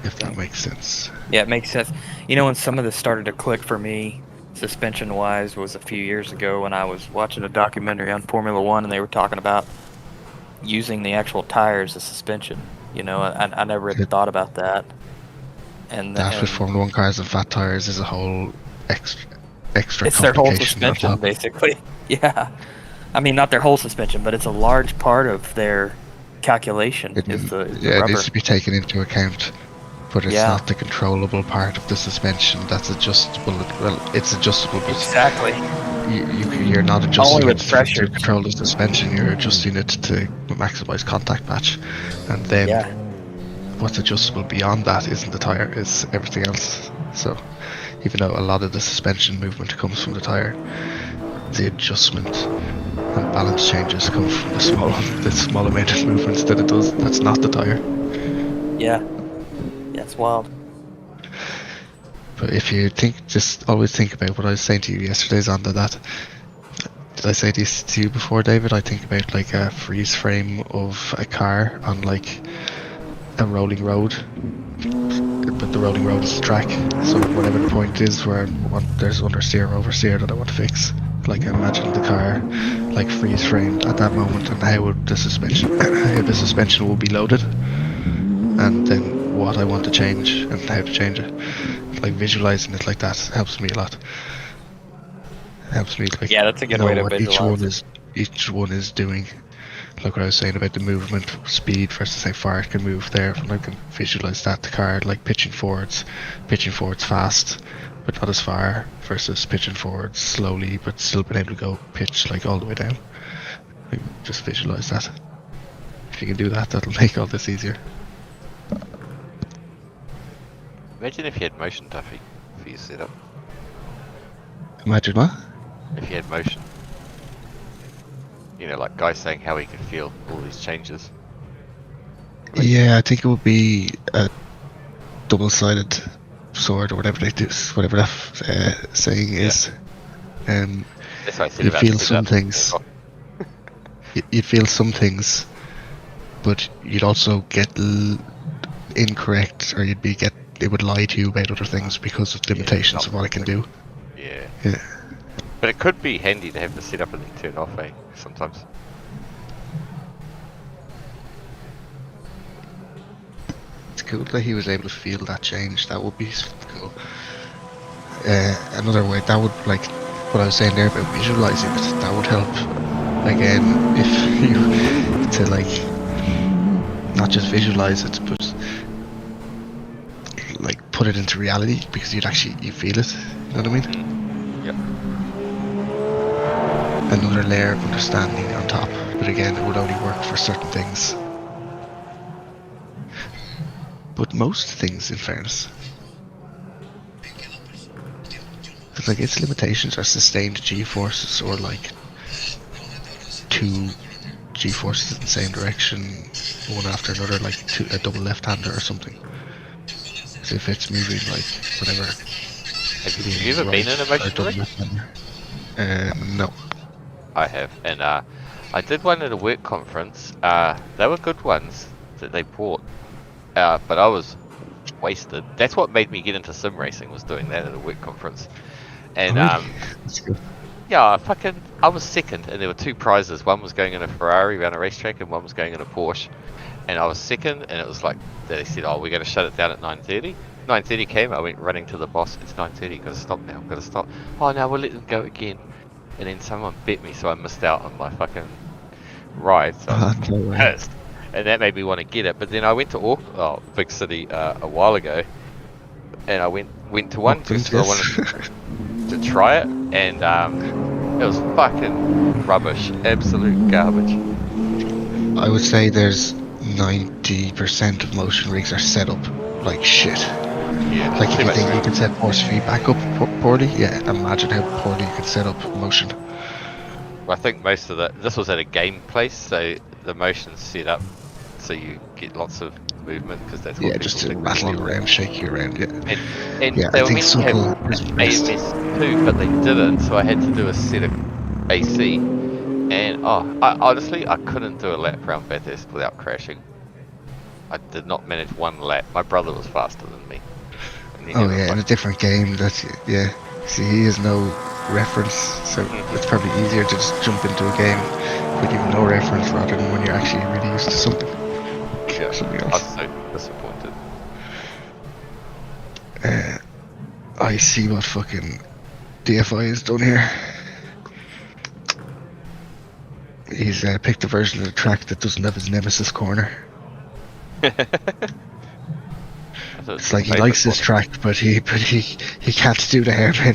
if that makes sense. Yeah, it makes sense. You know, when some of this started to click for me, suspension-wise, was a few years ago when I was watching a documentary on Formula One, and they were talking about using the actual tires as suspension. You know, I never had thought about that. And That with Formula 1 cars and fat tires is a whole extra it's their whole complication on suspension, top. basically. Yeah. I mean, not their whole suspension, but it's a large part of their calculation is the It rubber. needs to be taken into account, but it's Yeah. not the controllable part of the suspension that's adjustable. Well, it's adjustable, but Exactly. you're not adjusting Only it with to pressures. control the suspension. You're adjusting it to maximize contact patch, and then Yeah. what's adjustable beyond that isn't the tire, is everything else. So even though a lot of the suspension movement comes from the tire, the adjustment and balance changes come from the small amount of movements that it does that's not the tire. Yeah. Yeah, it's wild. But if you just always think about what I was saying to you yesterday's on that. Did I say this to you before, David? I think about like a freeze frame of a car on like a rolling road, but the rolling road is the track. So whatever the point is where there's understeer or oversteer that I want to fix, like I imagine the car like freeze framed at that moment, and how the suspension will be loaded, and then what I want to change and how to change it. Like visualizing it like that helps me a lot. Helps me like Yeah, that's a good know way to what visualize each one is doing. Like what I was saying about the movement speed versus how far it can move there. When I can visualize that, the car like pitching forwards fast but not as far, versus pitching forwards slowly but still being able to go pitch like all the way down. Like, just visualize that. If you can do that, that'll make all this easier. Imagine if you had motion tuffy for your setup. Imagine what? If you had motion. You know, like Guy saying how he could feel all these changes. Yeah, I think it would be a double-sided sword or whatever they do, whatever that saying is. That's what I said You'd about feel setup. some things. You'd feel some things, but you'd also get incorrect, or it would lie to you about other things because of limitations of what it can do. Yeah. Yeah. But it could be handy to have the setup and then turn off, sometimes. It's cool that he was able to feel that change. That would be cool. another way that would, like what I was saying there about visualizing it, that would help again if you to like not just visualize it but like put it into reality, because you feel it, you know what I mean? Yep. Another layer of understanding on top, but again it would only work for certain things. But most things, in fairness, because like its limitations are sustained G-forces, or like 2 G-forces in the same direction, one after another, like a double left-hander or something. So if it's moving like whatever. Have you ever been in a motion rig? No. I have, and I did one at a work conference. They were good ones that they bought, but I was wasted. That's what made me get into sim racing, was doing that at a work conference. And That's good. yeah, I was second, and there were 2 prizes. One was going in a Ferrari around a racetrack, and one was going in a Porsche. And I was second, and it was like, they said, oh, we're going to shut it down at 9:30. 9:30 came, I went running to the boss. It's 9:30, gotta stop now, gotta stop. Oh no, we'll let them go again. And then someone bit me, so I missed out on my fucking ride. So I was No way. pissed. And that made me want to get it. But then I went to Auckland, big city, a while ago, and I went to one just because I wanted to try it, and it was fucking rubbish, absolute garbage. I would say there's 90% of motion rigs are set up like shit. Yeah, Like if too you much think you room. can set force feedback up poorly, yeah, imagine how poorly you can set up motion. I think most of this was at a game place, so the motion's set up so you get lots of movement, because that's what Yeah, people just to think they rattle you want. around, shake you around, yeah. And Yeah, they I were think meant to have subtle is best. AMS2, but they didn't, so I had to do a set of AC. And honestly, I couldn't do a lap around Bathurst without crashing. I did not manage one lap. My brother was faster than me. And he Oh never yeah, in a fucking- different game, that's, yeah. See, he has no reference, so it's probably easier to just jump into a game with you no reference rather than when you're actually really used to something. Yeah, Something I else. was so disappointed. I see what fucking DFI has done here. He's picked a version of the track that doesn't have his nemesis corner. It's like he likes this track, but he can't do the hairpin.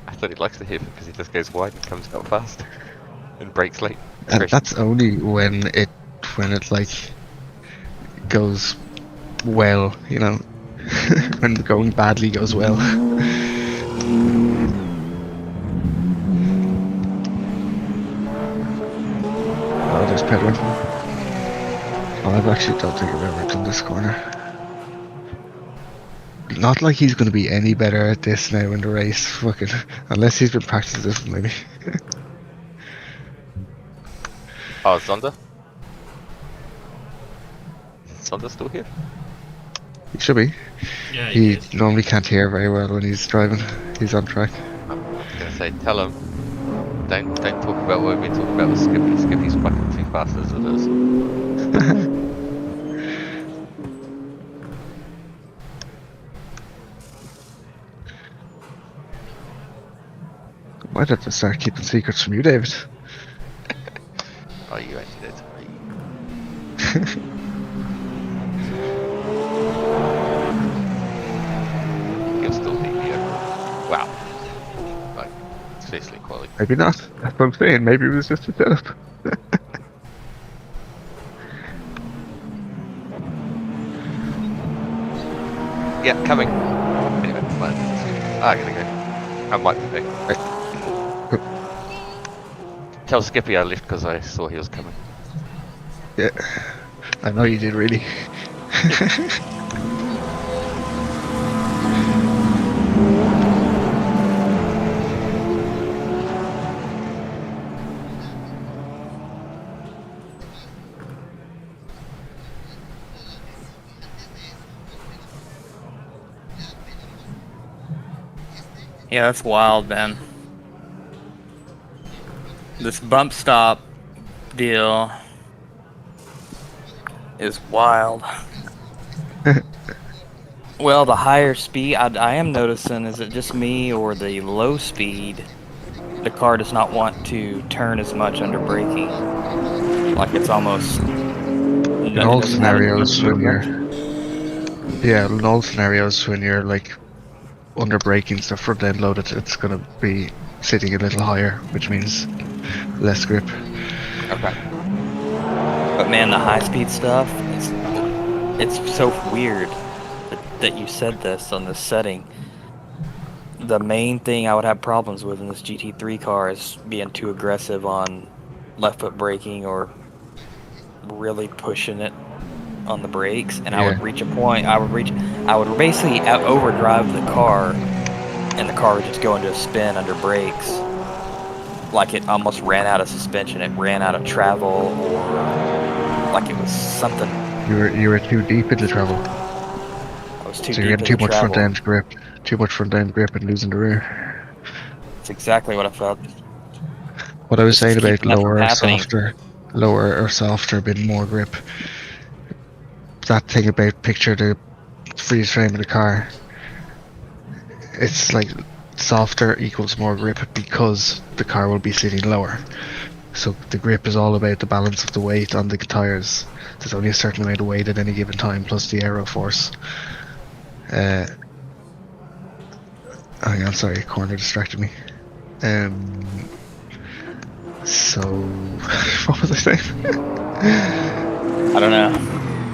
I thought he likes the hairpin because he just goes wide and comes out fast and brakes late. And that's only when it like goes well, you know. When going badly goes well. Oh, there's Pedro. Oh, I actually don't think I've ever done this corner. Not like he's going to be any better at this now in the race, fucking, unless he's been practicing this one, maybe. Oh, Zonda? Zonda still here? He should be. Yeah, He is. normally can't hear very well when he's driving. He's on track. I was gonna say, tell him. Don't talk about what we've been talking about with Skippy. Skippy's fucking too fast as it is. Might have to start keeping secrets from you, David. Oh, you actually did. He'll still be here. Wow. Like, seriously, quality. Maybe not. That's what I'm saying. Maybe it was just a setup. Yeah, coming. Anyway, but I gotta go. I might be back. Right. Tell Skippy I left because I saw he was coming. Yeah. I know you did, really. Yeah, that's wild, man. This bump stop deal is wild. Well, the higher speed, I am noticing, is it just me or the low speed, the car does not want to turn as much under braking. Like it's almost... In all scenarios when you're, in all scenarios when you're like under braking, so front end loaded, it's gonna be sitting a little higher, which means less grip. Okay. But man, the high speed stuff, it's so weird that you said this on this setting. The main thing I would have problems with in this GT3 car is being too aggressive on left foot braking or really pushing it on the brakes, and I would reach a point, I would basically overdrive the car, and the car would just go into a spin under brakes. Like it almost ran out of suspension, it ran out of travel, or like it was something. You were too deep into travel. I was too So deep you're getting too much travel. front end grip and losing the rear. That's exactly what I felt. What I was This is saying about keeping that from lower or softer, a bit more grip. That thing about picture the freeze frame of the car. It's like softer equals more grip because the car will be sitting lower. So the grip is all about the balance of the weight on the tires. There's only a certain amount of weight at any given time, plus the aero force. Hang on, sorry, a corner distracted me. So, what was I saying? I don't know.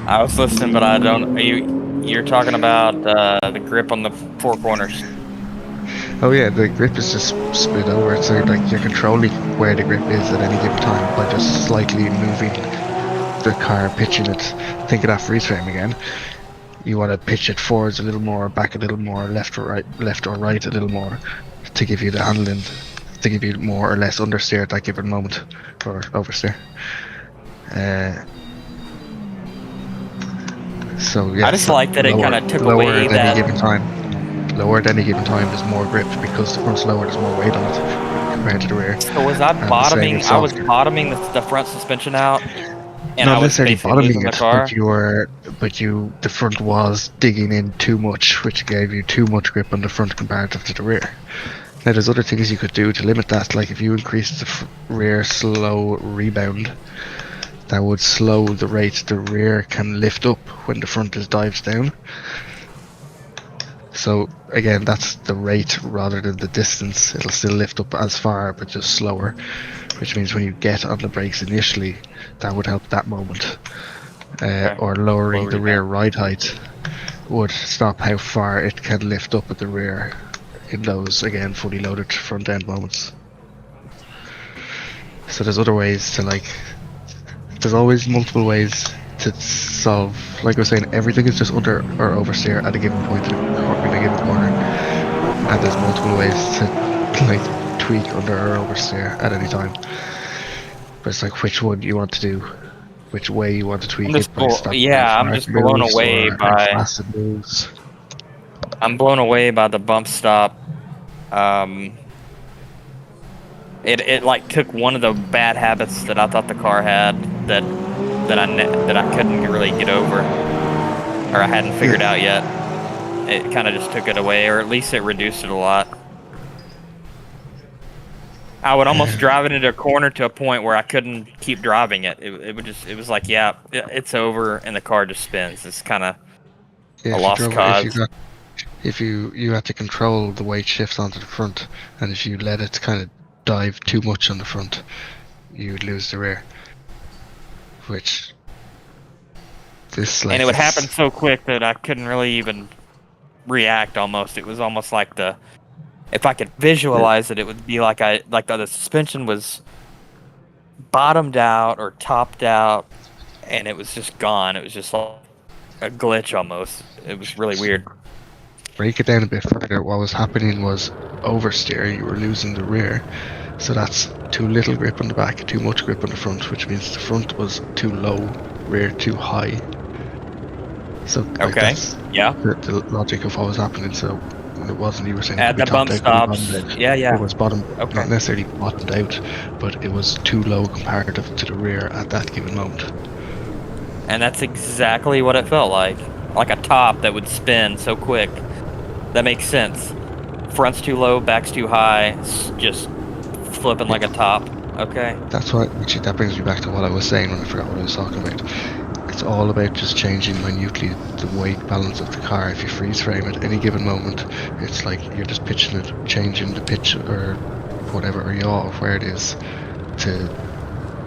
I was listening, but I don't. You're talking about the grip on the four corners. Oh yeah, the grip is just split over, so like you're controlling where the grip is at any given time by just slightly moving the car, pitching it. Think of that freeze frame again. You want to pitch it forwards a little more, back a little more, left or right a little more, to give you the handling, to give you more or less understeer at that given moment, or oversteer. So yeah, I just like that it kind of took lower away at that. any given time. Lower at any given time is more grip because the front's lower, there's more weight on it compared to the rear. So was I And the same bottoming? with I was softer. bottoming the front suspension out, and Not I was necessarily basically bottoming losing it, the car. the front was digging in too much, which gave you too much grip on the front comparative to the rear. Now there's other things you could do to limit that, like if you increase the rear slow rebound, that would slow the rate the rear can lift up when the front is dives down. So again, that's the rate rather than the distance. It'll still lift up as far, but just slower, which means when you get on the brakes initially, that would help that moment. Or lowering the rear ride height would stop how far it can lift up at the rear in those, again, fully loaded front end moments. So there's other ways to there's always multiple ways to solve. Like I was saying, everything is just under or oversteer at a given point in a given corner, and there's multiple ways to tweak under or oversteer at any time. But it's like which one you want to do, which way you want to tweak it. I'm just blown away by. Moves. I'm blown away by the bump stop. It like took one of the bad habits that I thought the car had that I couldn't really get over, or I hadn't figured out yet. It kind of just took it away, or at least it reduced it a lot. I would almost drive it into a corner to a point where I couldn't keep driving it. It was like, yeah, it's over, and the car just spins. It's kind of a lost cause. If you have to control the weight shift onto the front, and if you let it kind of dive too much on the front, you would lose the rear. Which and it would happen so quick that I couldn't really even react. Almost, it was almost like if I could visualize it, it would be like the suspension was bottomed out or topped out, and it was just gone. It was just like a glitch almost. It was really weird. Break it down a bit further. What was happening was oversteer. You were losing the rear, so that's too little grip on the back, too much grip on the front, which means the front was too low, rear too high. So that's the logic of what was happening. So it wasn't, you were saying at the bump stops. It was not necessarily bottomed out, but it was too low comparative to the rear at that given moment. And that's exactly what it felt like. like a top that would spin so quick. That makes sense. Front's too low, back's too high, just flipping like a top. Okay. That's what, actually, that brings me back to what I was saying when I forgot what I was talking about. It's all about just changing minutely the weight balance of the car. If you freeze frame at any given moment, it's like you're just pitching it, changing the pitch or whatever, or yaw of where it is to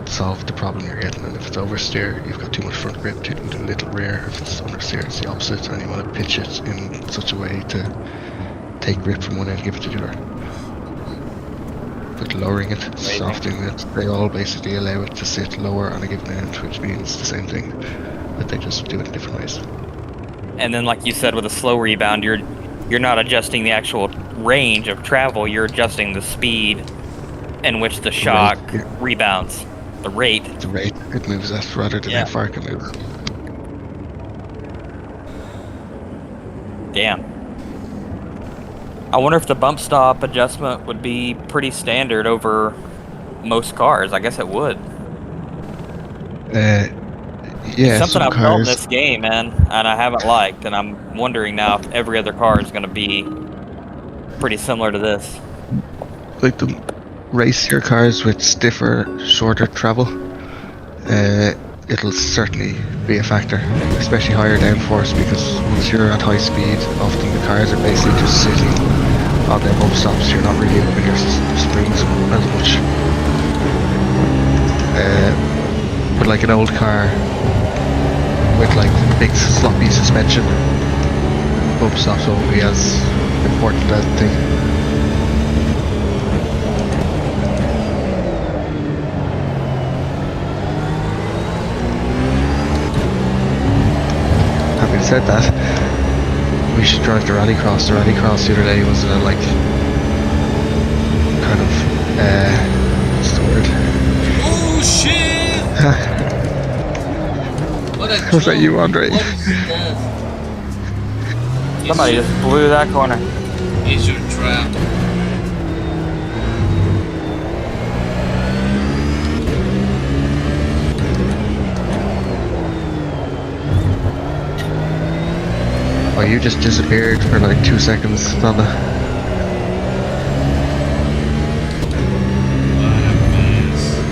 solve the problem you're getting. And if it's oversteer, you've got too much front grip, too little rear. If it's understeer, it's the opposite, and you want to pitch it in such a way to take grip from one end and give it to the other. But lowering it, softening it, they all basically allow it to sit lower on a given end, which means the same thing, but they just do it in different ways. And then, like you said, with a slow rebound, you're not adjusting the actual range of travel. You're adjusting the speed in which the shock rebounds. The rate. The rate it moves at rather than how far it can move. Damn. I wonder if the bump stop adjustment would be pretty standard over most cars. I guess it would. Yeah, Something some I've built in cars. this game, man, and I haven't liked, and I'm wondering now if every other car is going to be pretty similar to this. Like the racier cars with stiffer, shorter travel, it'll certainly be a factor, especially higher downforce, because once you're at high speed, often the cars are basically just sitting on their bump stops. You're not really opening your springs as much. But like an old car with like big sloppy suspension, bump stops won't be as important as the thing. Having said that, we should drive the rallycross. The rallycross the other day was like kind of what's the word? Oh shit! What a Was that joke. you, Andre? What is that? Somebody just blew that corner. Is your trap. Oh, you just disappeared for like 2 seconds, Donna. What a mess.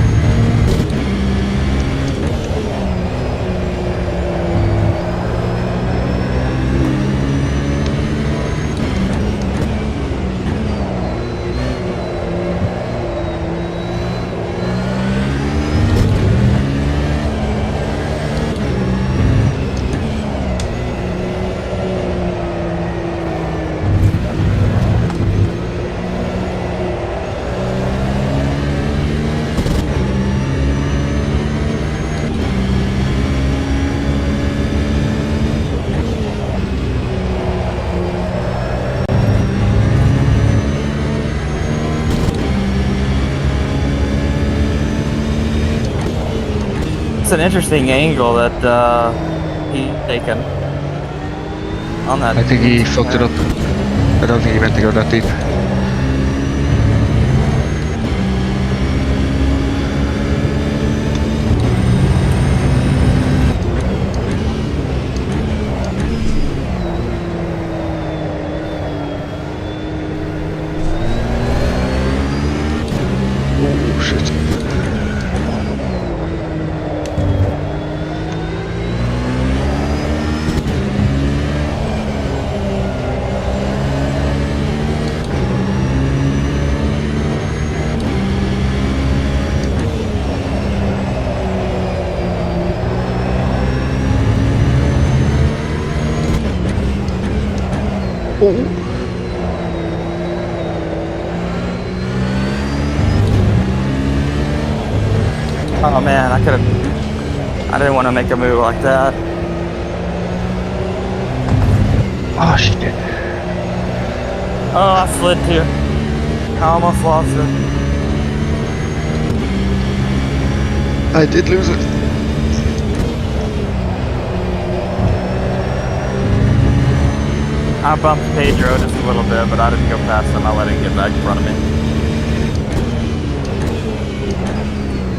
It's an interesting angle that he's taken on that. I think he fucked it up. I don't think he meant to go that deep. Oh shit. Oh man, I didn't want to make a move like that. Oh shit. Oh, I slid too. I almost lost it. I did lose it. I bumped Pedro just a little bit, but I didn't go past him. I let him get back in front of me.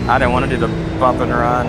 I didn't want to do the bump and run.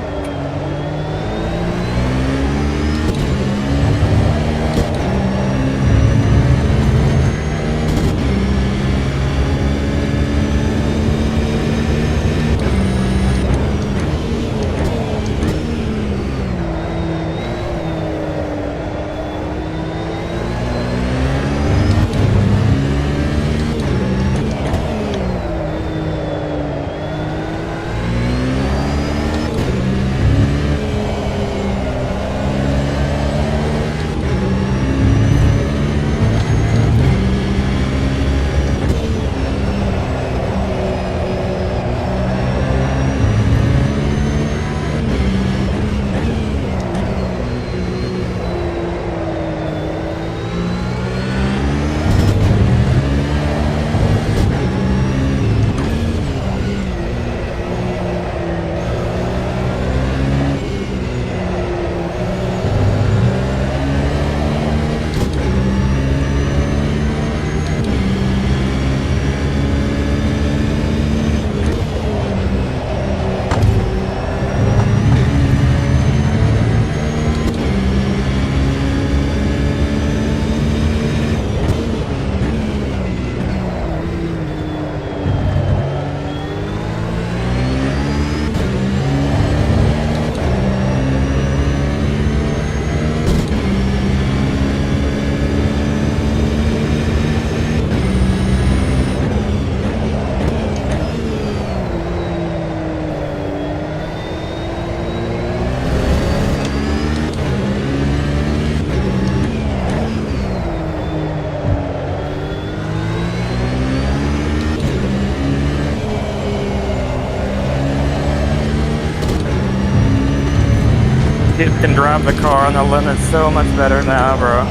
You can drive the car on the limit so much better now, bro.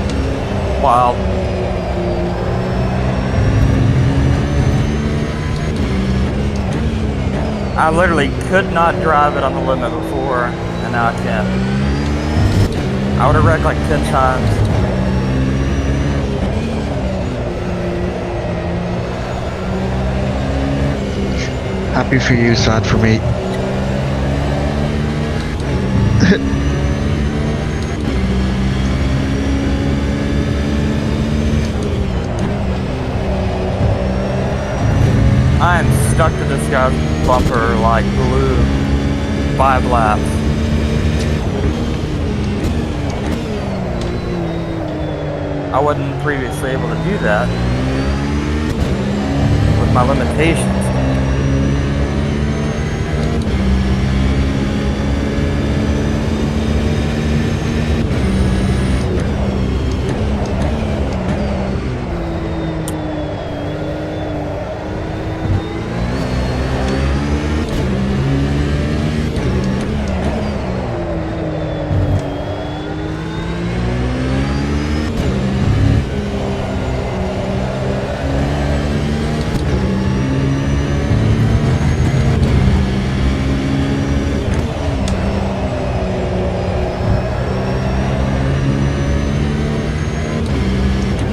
Wow. I literally could not drive it on the limit before, and now I can. I would have wrecked like 10 times. Happy for you, sad for me. I am stuck to this guy's bumper like glue. 5 laps. I wasn't previously able to do that with my limitations.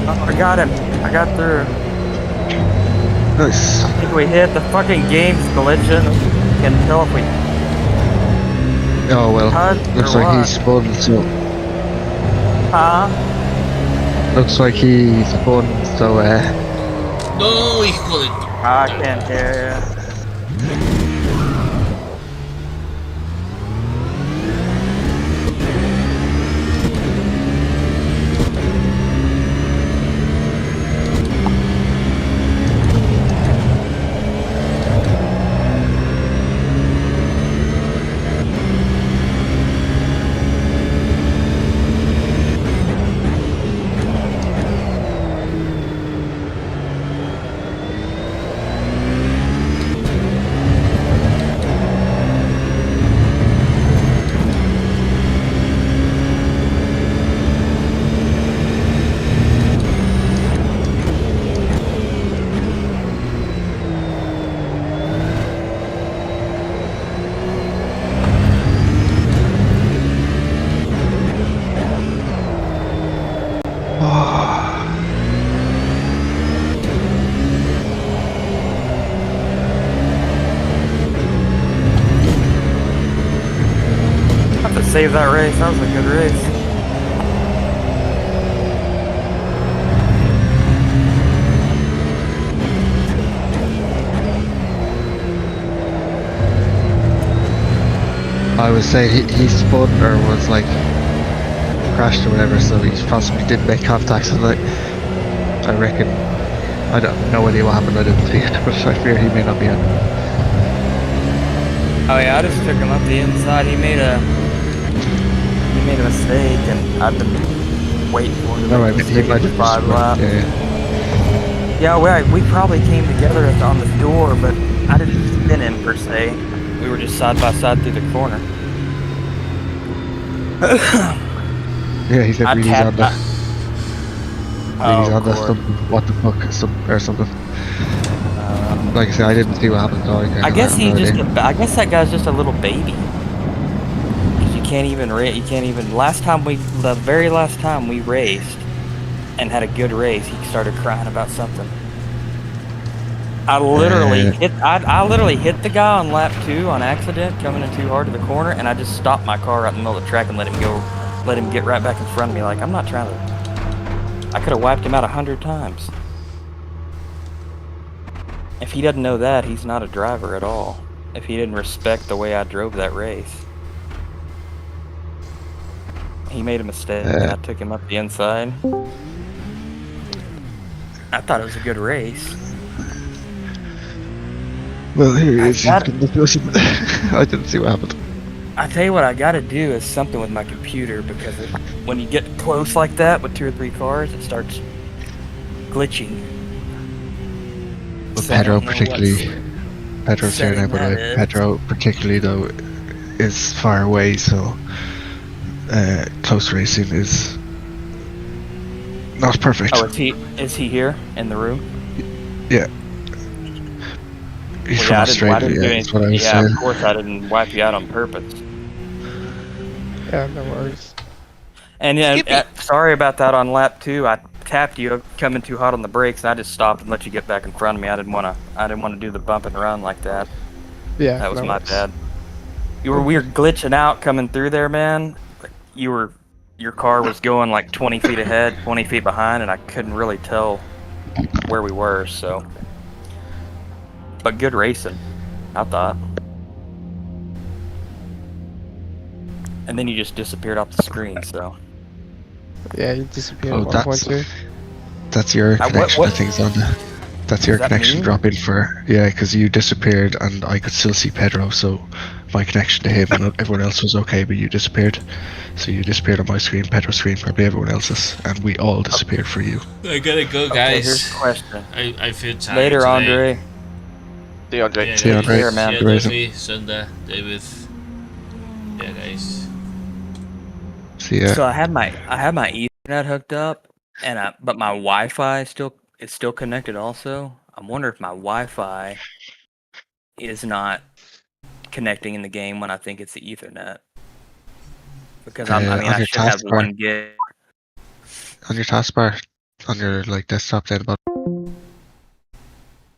I got him. I got through. Nice. I think we hit the fucking game's glitching. Can tell if we Oh well, cut looks or like he what. spun, so... Huh? Looks like he spun, so No, hijo de tu. I can't hear you. Save that race. That was a good race. I would say he spun or was like crashed or whatever, so he possibly did make contact. So like, I reckon, I don't no idea what happened. I didn't see it, but I fear he may not be in. Oh yeah, I just took him up the inside. He made a mistake, and I've been waiting for him to No, I make a mean, he mistake might for have 5 laps. Yeah. Yeah, we probably came together on the door, but I didn't spin him per se. We were just side by side through the corner. Yeah, he said I Reedy's tapped- on the. Reedy's Oh, on the Lord. something. What the fuck? Or something. Like I said, I didn't see what happened. So I guess have no idea. I guess that guy's just a little baby. 'Cause you can't even the very last time we raced and had a good race, he started crying about something. I literally hit the guy on lap 2 on accident, coming in too hard to the corner, and I just stopped my car out in the middle of the track and let him get right back in front of me. Like, I'm not trying to. I could have wiped him out 100 times. If he doesn't know that, he's not a driver at all. If he didn't respect the way I drove that race. He made a mistake, and I took him up the inside. I thought it was a good race. Well, here he is. I I didn't see what happened. I tell you what, I gotta do is something with my computer, because when you get close like that with 2 or 3 cars, it starts glitching. But So I Pedro don't know particularly, what's Pedro's here now, setting by the that way. is. Pedro particularly though is far away, so close racing is not perfect. Oh, is he here in the room? Yeah. He's Well, from yeah, I Australia, didn't do yeah, anything. that's what I was Yeah, saying. of course I didn't wipe you out on purpose. Yeah, no worries. And yeah, Skippy. sorry about that on lap 2. I tapped you coming too hot on the brakes, and I just stopped and let you get back in front of me. I didn't want to do the bump and run like that. Yeah, That was no my worries. bad. We were glitching out coming through there, man. Your car was going like 20 feet ahead, 20 feet behind, and I couldn't really tell where we were. So, but good racing, I thought. And then you just disappeared off the screen. So Yeah, you disappeared Oh, at one point too. that's your connection. what I think, Zonda. That's your does that connection mean? dropping for, yeah, because you disappeared and I could still see Pedro, so my connection to him and everyone else was okay, but you disappeared. So you disappeared on my screen, Pedro's screen, probably everyone else's, and we all disappeared for you. I gotta go, Okay, here's guys. the question. I feel tired Later, today. Andre. See you, Andre. Yeah, See you, guys. Andre. Here, man. See Good ya, racing. Duffy, Sunda, David. Yeah, guys. See ya. So I had my Ethernet hooked up, and but my Wi-Fi is still connected. Also, I'm wondering if my Wi-Fi is not connecting in the game when I think it's the Ethernet. Because I mean, On I your should have taskbar, 1 gig. on your taskbar, on your like desktop, then about